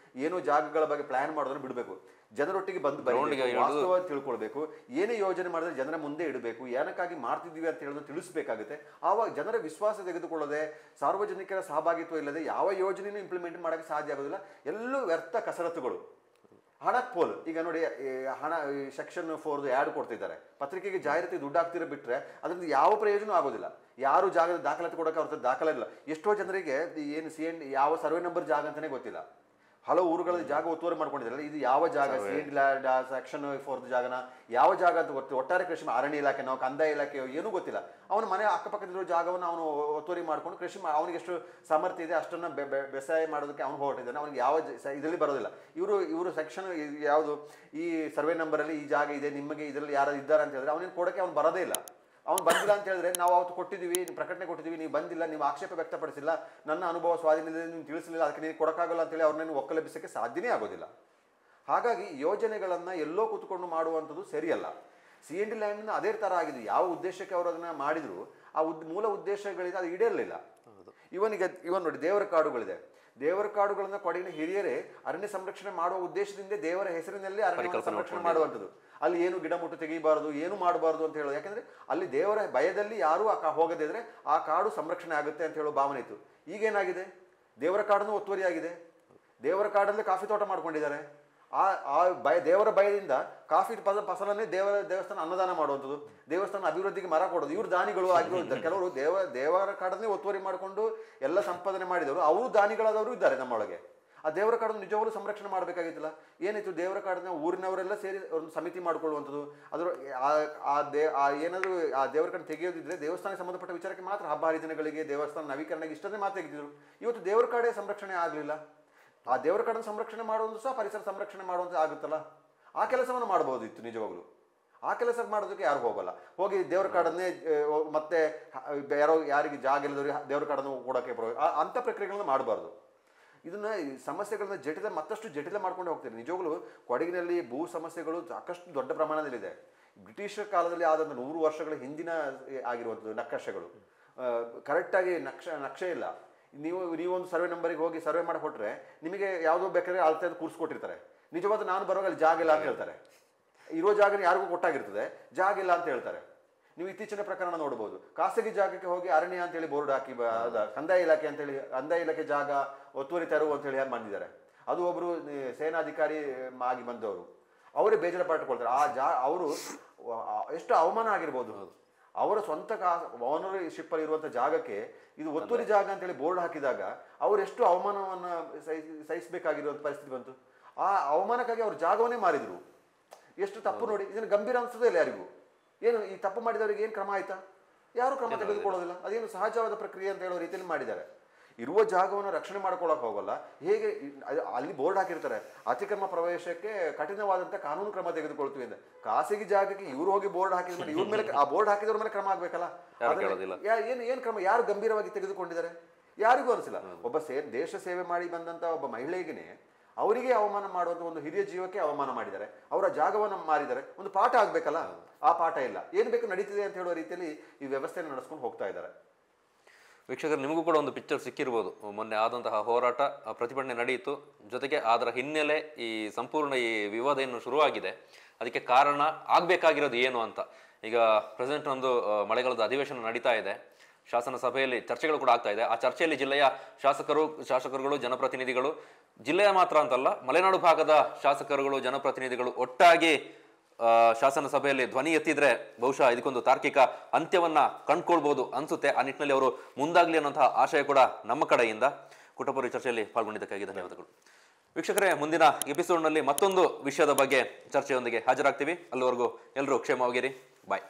ಏನೋ ಜಾಗಗಳ ಬಗ್ಗೆ ಪ್ಲಾನ್ ಮಾಡೋದನ್ನು ಬಿಡಬೇಕು. ಜನರೊಟ್ಟಿಗೆ ವಾಸ್ತವ ತಿಳ್ಕೊಳ್ಬೇಕು. ಏನೇ ಯೋಜನೆ ಮಾಡಿದ್ರೆ ಜನರ ಮುಂದೆ ಇಡಬೇಕು, ಏನಕ್ಕಾಗಿ ಮಾಡ್ತಿದ್ದೀವಿ ಅಂತ ಹೇಳೋದನ್ನು ತಿಳಿಸಬೇಕಾಗುತ್ತೆ. ಆವಾಗ ಜನರ ವಿಶ್ವಾಸ ತೆಗೆದುಕೊಳ್ಳದೆ, ಸಾರ್ವಜನಿಕರ ಸಹಭಾಗಿತ್ವ ಇಲ್ಲದೆ ಯಾವ ಯೋಜನೆಯೂ ಇಂಪ್ಲಿಮೆಂಟ್ ಮಾಡೋಕ್ಕೆ ಸಾಧ್ಯ ಆಗೋದಿಲ್ಲ. ಎಲ್ಲೂ ವ್ಯರ್ಥ ಕಸರತ್ತುಗಳು, ಹಣಕ್ಕೆ ಪೋಲ್. ಈಗ ನೋಡಿ, ಸೆಕ್ಷನ್ 4 ಆ್ಯಡ್ ಕೊಡ್ತಿದ್ದಾರೆ, ಪತ್ರಿಕೆಗೆ ಜಾಹೀರಾತಿ ದುಡ್ಡು ಹಾಕ್ತಿರೋ ಬಿಟ್ಟರೆ ಅದರಿಂದ ಯಾವ ಪ್ರಯೋಜನ ಆಗೋದಿಲ್ಲ. ಯಾರು ಜಾಗದ ದಾಖಲಾತಿ ಕೊಡೋಕೆ ಅವ್ರ ದಾಖಲೆ ಇಲ್ಲ. ಎಷ್ಟೋ ಜನರಿಗೆ ಏನು ಯಾವ ಸರ್ವೆ ನಂಬರ್ ಜಾಗ ಅಂತಲೇ ಗೊತ್ತಿಲ್ಲ. ಹಲವು ಊರುಗಳಲ್ಲಿ ಜಾಗ ಒತ್ತುವರಿ ಮಾಡ್ಕೊಂಡಿದ್ದಾರೆ, ಇದು ಯಾವ ಜಾಗ, CND ಲ್ಯಾಂಡ್, ಸೆಕ್ಷನ್ 4 ಜಾಗನ ಯಾವ ಜಾಗ ಅಂತ ಗೊತ್ತಿಲ್ಲ. ಒಟ್ಟಾರೆ ಕೃಷಿ ಅರಣ್ಯ ಇಲಾಖೆನೋ ಕಂದಾಯ ಇಲಾಖೆಯೋ ಏನೂ ಗೊತ್ತಿಲ್ಲ. ಅವನ ಮನೆ ಅಕ್ಕಪಕ್ಕದಿರೋ ಜಾಗವನ್ನು ಅವನು ಒತ್ತುವರಿ ಮಾಡ್ಕೊಂಡು ಕೃಷಿ ಅವನಿಗೆ ಎಷ್ಟು ಸಾಮರ್ಥ್ಯ ಇದೆ ಅಷ್ಟನ್ನು ಬೇಸಾಯ ಮಾಡೋದಕ್ಕೆ ಅವನು ಹೊರಟಿದ್ದಾನೆ, ಅವನಿಗೆ ಯಾವ ಇದರಲ್ಲಿ ಬರೋದಿಲ್ಲ. ಇವರು ಸೆಕ್ಷನ್ ಯಾವುದು, ಈ ಸರ್ವೆ ನಂಬರಲ್ಲಿ ಈ ಜಾಗ ಇದೆ, ನಿಮಗೆ ಇದರಲ್ಲಿ ಯಾರು ಇದ್ದಾರೆ ಅಂತ ಹೇಳಿದ್ರೆ ಅವನಿಗೆ ಕೊಡೋಕ್ಕೆ ಅವ್ನು ಬರೋದೇ ಇಲ್ಲ. ಅವ್ನು ಬಂದಿಲ್ಲ ಅಂತ ಹೇಳಿದ್ರೆ, ನಾವು ಅವತ್ತು ಕೊಟ್ಟಿದ್ದೀವಿ, ಪ್ರಕಟಣೆ ಕೊಟ್ಟಿದ್ದೀವಿ, ನೀವು ಬಂದಿಲ್ಲ, ನೀವು ಆಕ್ಷೇಪ ವ್ಯಕ್ತಪಡಿಸಿಲ್ಲ, ನನ್ನ ಅನುಭವ ಸ್ವಾಧೀನದಲ್ಲಿ ನೀವು ತಿಳಿಸಲಿಲ್ಲ, ಅದಕ್ಕೆ ನೀವು ಕೊಡೋಕ್ಕಾಗಲ್ಲ ಅಂತೇಳಿ ಅವ್ರನ್ನೇನು ಒಕ್ಕಲೆಬ್ಬಿಸೋಕ್ಕೆ ಸಾಧ್ಯನೇ ಆಗೋದಿಲ್ಲ. ಹಾಗಾಗಿ ಯೋಜನೆಗಳನ್ನು ಎಲ್ಲೋ ಕೂತ್ಕೊಂಡು ಮಾಡುವಂಥದ್ದು ಸರಿಯಲ್ಲ. CND ಲ್ಯಾಂಡ್ನ ಅದೇ ಥರ ಆಗಿದ್ದು, ಯಾವ ಉದ್ದೇಶಕ್ಕೆ ಅವರು ಅದನ್ನು ಮಾಡಿದ್ರು ಆ ಮೂಲ ಉದ್ದೇಶಗಳಿದೆ, ಅದು ಈಡೇರಲಿಲ್ಲ. ಇವನ್ ನೋಡಿ, ದೇವರ ಕಾಡುಗಳಿದೆ, ದೇವರ ಕಾಡುಗಳನ್ನ ಕೊಡಗಿನ ಹಿರಿಯರೇ ಅರಣ್ಯ ಸಂರಕ್ಷಣೆ ಮಾಡುವ ಉದ್ದೇಶದಿಂದ ದೇವರ ಹೆಸರಿನಲ್ಲಿ ಅರಣ್ಯ ಸಂರಕ್ಷಣೆ ಮಾಡುವಂಥದ್ದು. ಅಲ್ಲಿ ಏನು ಗಿಡ ಮುಟ್ಟು ತೆಗಿಬಾರದು, ಏನು ಮಾಡಬಾರ್ದು ಅಂತ ಹೇಳೋದು. ಯಾಕಂದ್ರೆ ಅಲ್ಲಿ ದೇವರ ಭಯದಲ್ಲಿ ಯಾರೂ ಹೋಗದೇ ಇದ್ರೆ ಆ ಕಾಡು ಸಂರಕ್ಷಣೆ ಆಗುತ್ತೆ ಅಂತ ಹೇಳೋ ಭಾವನೆ ಇತ್ತು. ಈಗೇನಾಗಿದೆ, ದೇವರ ಕಾಡನ್ನು ಒತ್ತುವರಿಯಾಗಿದೆ, ದೇವರ ಕಾಡಲ್ಲೇ ಕಾಫಿ ತೋಟ ಮಾಡ್ಕೊಂಡಿದ್ದಾರೆ. ದೇವರ ಭಯದಿಂದ ಕಾಫಿ ಫಸಲನ್ನೇ ದೇವಸ್ಥಾನ ಅನ್ನದಾನ ಮಾಡುವಂಥದ್ದು, ದೇವಸ್ಥಾನ ಅಭಿವೃದ್ಧಿಗೆ ಮರ ಕೊಡೋದು. ಇವರು ದಾನಿಗಳು ಆಗಿರೋದಿದ್ದಾರೆ. ಕೆಲವರು ದೇವರ ಕಾಡನ್ನೇ ಒತ್ತುವರಿ ಮಾಡಿಕೊಂಡು ಎಲ್ಲ ಸಂಪಾದನೆ ಮಾಡಿದವರು, ಅವರು ದಾನಿಗಳಾದವರು ಇದ್ದಾರೆ ನಮ್ಮೊಳಗೆ. ಆ ದೇವರ ಕಾಡನ್ನು ನಿಜವಾಗ್ಲೂ ಸಂರಕ್ಷಣೆ ಮಾಡಬೇಕಾಗಿತ್ತಲ್ಲ. ಏನಿತ್ತು, ದೇವರ ಕಾಡನ್ನ ಊರಿನವರೆಲ್ಲ ಸೇರಿ ಒಂದು ಸಮಿತಿ ಮಾಡಿಕೊಳ್ಳುವಂಥದ್ದು. ಅದರ ಏನಾದರೂ ಆ ದೇವರ ಕಾಡು ತೆಗೆಯೋದಿದ್ರೆ ದೇವಸ್ಥಾನಕ್ಕೆ ಸಂಬಂಧಪಟ್ಟ ವಿಚಾರಕ್ಕೆ ಮಾತ್ರ, ಹಬ್ಬ ಹರಿದಿನಗಳಿಗೆ, ದೇವಸ್ಥಾನ ನವೀಕರಣಕ್ಕೆ ಇಷ್ಟನ್ನೇ ಮಾತ್ರ ತೆಗೆದಿದ್ರು. ಇವತ್ತು ದೇವರ ಕಾಡೇ ಸಂರಕ್ಷಣೆ ಆಗಲಿಲ್ಲ. ಆ ದೇವರ ಕಾಡನ್ನು ಸಂರಕ್ಷಣೆ ಮಾಡುವುದು ಸಹ ಪರಿಸರ ಸಂರಕ್ಷಣೆ ಮಾಡುವಂಥ ಆಗುತ್ತಲ್ಲ. ಆ ಕೆಲಸವನ್ನು ಮಾಡಬಹುದಿತ್ತು ನಿಜವಾಗ್ಲು. ಆ ಕೆಲಸ ಮಾಡೋದಕ್ಕೆ ಯಾರು ಹೋಗಲ್ಲ. ಹೋಗಿ ದೇವರ ಕಾಡನ್ನೇ ಮತ್ತೆ ಯಾರಿಗೆ ಜಾಗ ಇಲ್ಲದವ್ರಿಗೆ ದೇವರ ಕಾಡನ್ನು ಕೊಡೋಕ್ಕೆ ಅಂಥ ಪ್ರಕ್ರಿಯೆಗಳನ್ನ ಮಾಡಬಾರ್ದು. ಇದನ್ನ ಈ ಸಮಸ್ಯೆಗಳನ್ನ ಮತ್ತಷ್ಟು ಜಟಿಲ ಮಾಡ್ಕೊಂಡು ಹೋಗ್ತಾರೆ. ನಿಜವಾಗ್ಲೂ ಕೊಡಗಿನಲ್ಲಿ ಭೂ ಸಮಸ್ಯೆಗಳು ಸಾಕಷ್ಟು ದೊಡ್ಡ ಪ್ರಮಾಣದಲ್ಲಿದೆ. ಬ್ರಿಟಿಷರ ಕಾಲದಲ್ಲಿ ಆದಂಥ 100 ವರ್ಷಗಳ ಹಿಂದಿನ ಆಗಿರುವಂಥದ್ದು ನಕಾಶೆಗಳು ಕರೆಕ್ಟಾಗಿ ನಕ್ಷೆ ಇಲ್ಲ. ನೀವೊಂದು ಸರ್ವೆ ನಂಬರಿಗೆ ಹೋಗಿ ಸರ್ವೆ ಮಾಡಿ ಕೊಟ್ಟರೆ ನಿಮಗೆ ಯಾವುದೋ ಬೇಕಾದ್ರೆ ಅಳತೆ ಕೂರಿಸ್ಕೊಟ್ಟಿರ್ತಾರೆ. ನಿಜವಾದ ನಾನು ಬರುವಾಗ ಅಲ್ಲಿ ಜಾಗ ಇಲ್ಲ ಅಂತ ಹೇಳ್ತಾರೆ. ಇರೋ ಜಾಗನ ಯಾರಿಗೂ ಕೊಟ್ಟಾಗಿರ್ತದೆ, ಜಾಗ ಇಲ್ಲ ಅಂತ ಹೇಳ್ತಾರೆ. ನೀವು ಇತ್ತೀಚಿನ ಪ್ರಕರಣ ನೋಡ್ಬೋದು. ಖಾಸಗಿ ಜಾಗಕ್ಕೆ ಹೋಗಿ ಅರಣ್ಯ ಅಂತೇಳಿ ಬೋರ್ಡ್ ಹಾಕಿ ಕಂದಾಯ ಇಲಾಖೆ ಅಂತೇಳಿ ಕಂದಾಯ ಇಲಾಖೆ ಜಾಗ ಒತ್ತುವರಿ ತೆರವು ಅಂತೇಳಿ ಬಂದಿದ್ದಾರೆ. ಅದು ಒಬ್ಬರು ಸೇನಾಧಿಕಾರಿ ಆಗಿ ಬಂದವರು, ಅವರೇ ಬೇಜಾರ ಪಟ್ಟುಕೊಳ್ತಾರೆ. ಅವರು ಎಷ್ಟು ಅವಮಾನ ಆಗಿರ್ಬೋದು. ಅವರ ಸ್ವಂತ ಓನರ್ಶಿಪ್ ಅಲ್ಲಿ ಇರುವಂತ ಜಾಗಕ್ಕೆ ಇದು ಒತ್ತುವರಿ ಜಾಗ ಅಂತೇಳಿ ಬೋರ್ಡ್ ಹಾಕಿದಾಗ ಅವರು ಎಷ್ಟು ಅವಮಾನವನ್ನ ಸಹಿಸಬೇಕಾಗಿರುವಂತ ಪರಿಸ್ಥಿತಿ ಬಂತು. ಆ ಅವಮಾನಕ್ಕಾಗಿ ಅವ್ರ ಜಾಗವನ್ನೇ ಮಾರಿದ್ರು. ಎಷ್ಟು ತಪ್ಪು ನೋಡಿ. ಇದನ್ನು ಗಂಭೀರ ಅನ್ಸೋದೇ ಇಲ್ಲ ಯಾರಿಗೂ. ಏನು ಈ ತಪ್ಪು ಮಾಡಿದವರಿಗೆ ಏನು ಕ್ರಮ ಆಯ್ತಾ? ಯಾರು ಕ್ರಮ ತೆಗೆದುಕೊಳ್ಳೋದಿಲ್ಲ. ಅದೇನು ಸಹಜವಾದ ಪ್ರಕ್ರಿಯೆ ಅಂತ ಹೇಳೋ ರೀತಿಯಲ್ಲಿ ಮಾಡಿದ್ದಾರೆ. ಇರುವ ಜಾಗವನ್ನು ರಕ್ಷಣೆ ಮಾಡ್ಕೊಳಕ್ ಹೋಗಲ್ಲ. ಹೇಗೆ ಅಲ್ಲಿ ಬೋರ್ಡ್ ಹಾಕಿರ್ತಾರೆ, ಅತಿಕ್ರಮ ಪ್ರವೇಶಕ್ಕೆ ಕಠಿಣವಾದಂತ ಕಾನೂನು ಕ್ರಮ ತೆಗೆದುಕೊಳ್ತೀವಿ ಅಂತ. ಖಾಸಗಿ ಜಾಗಕ್ಕೆ ಇವ್ರು ಹೋಗಿ ಬೋರ್ಡ್ ಹಾಕಿದ ಮೇಲೆ ಇವ್ರ ಮೇಲೆ, ಆ ಬೋರ್ಡ್ ಹಾಕಿದವ್ರ ಮೇಲೆ ಕ್ರಮ ಆಗ್ಬೇಕಲ್ಲ. ಏನ್ ಕ್ರಮ ಯಾರು ಗಂಭೀರವಾಗಿ ತೆಗೆದುಕೊಂಡಿದ್ದಾರೆ? ಯಾರಿಗೂ ಅನಿಸಿಲ್ಲ. ಒಬ್ಬ ದೇಶ ಸೇವೆ ಮಾಡಿ ಬಂದಂತ ಒಬ್ಬ ಮಹಿಳೆಗೆ ಅವರಿಗೆ ಅವಮಾನ ಮಾಡುವಂತ ಒಂದು ಹಿರಿಯ ಜೀವಕ್ಕೆ ಅವಮಾನ ಮಾಡಿದ್ದಾರೆ. ಅವರ ಜಾಗವನ್ನು ಮಾರಿದ್ದಾರೆ. ಒಂದು ಪಾಠ ಆಗ್ಬೇಕಲ್ಲ, ಆ ಪಾಠ ಇಲ್ಲ. ಏನ್ ಬೇಕು ನಡೀತಿದೆ ಅಂತ ಹೇಳುವ ರೀತಿಯಲ್ಲಿ ಈ ವ್ಯವಸ್ಥೆಯನ್ನು ನಡೆಸ್ಕೊಂಡು ಹೋಗ್ತಾ ಇದ್ದಾರೆ. ವೀಕ್ಷಕರು, ನಿಮಗೂ ಕೂಡ ಒಂದು ಪಿಕ್ಚರ್ ಸಿಕ್ಕಿರ್ಬೋದು. ಮೊನ್ನೆ ಆದಂತಹ ಹೋರಾಟ, ಪ್ರತಿಭಟನೆ ನಡೆಯಿತು. ಜೊತೆಗೆ ಅದರ ಹಿನ್ನೆಲೆ ಈ ಸಂಪೂರ್ಣ ಈ ವಿವಾದ ಏನು ಶುರುವಾಗಿದೆ, ಅದಕ್ಕೆ ಕಾರಣ ಆಗಬೇಕಾಗಿರೋದು ಏನು ಅಂತ. ಈಗ ಪ್ರೆಸೆಂಟ್ ಒಂದು ಮಳೆಗಾಲದ ಅಧಿವೇಶನ ನಡೀತಾ ಇದೆ. ಶಾಸನ ಸಭೆಯಲ್ಲಿ ಚರ್ಚೆಗಳು ಕೂಡ ಆಗ್ತಾ ಇದೆ. ಆ ಚರ್ಚೆಯಲ್ಲಿ ಜಿಲ್ಲೆಯ ಶಾಸಕರುಗಳು, ಜನಪ್ರತಿನಿಧಿಗಳು, ಜಿಲ್ಲೆಯ ಮಾತ್ರ ಅಂತಲ್ಲ, ಮಲೆನಾಡು ಭಾಗದ ಶಾಸಕರುಗಳು, ಜನಪ್ರತಿನಿಧಿಗಳು ಒಟ್ಟಾಗಿ ಶಾಸನ ಸಭೆಯಲ್ಲಿ ಧ್ವನಿ ಎತ್ತಿದ್ರೆ ಬಹುಶಃ ಇದಕ್ಕೊಂದು ತಾರ್ಕಿಕ ಅಂತ್ಯವನ್ನ ಕಂಡುಕೊಳ್ಬಹುದು ಅನ್ಸುತ್ತೆ. ಆ ನಿಟ್ಟಿನಲ್ಲಿ ಅವರು ಮುಂದಾಗ್ಲಿ ಅನ್ನೋಂತಹ ಆಶಯ ಕೂಡ ನಮ್ಮ ಕಡೆಯಿಂದ. ಕುಟುಂಬ ಚರ್ಚೆಯಲ್ಲಿ ಪಾಲ್ಗೊಂಡಿದ್ದಕ್ಕಾಗಿ ಧನ್ಯವಾದಗಳು. ವೀಕ್ಷಕರೇ, ಮುಂದಿನ ಎಪಿಸೋಡ್ನಲ್ಲಿ ಮತ್ತೊಂದು ವಿಷಯದ ಬಗ್ಗೆ ಚರ್ಚೆಯೊಂದಿಗೆ ಹಾಜರಾಗ್ತೀವಿ. ಅಲ್ಲಿವರೆಗೂ ಎಲ್ಲರೂ ಕ್ಷೇಮವಾಗಿರಿ. ಬಾಯ್.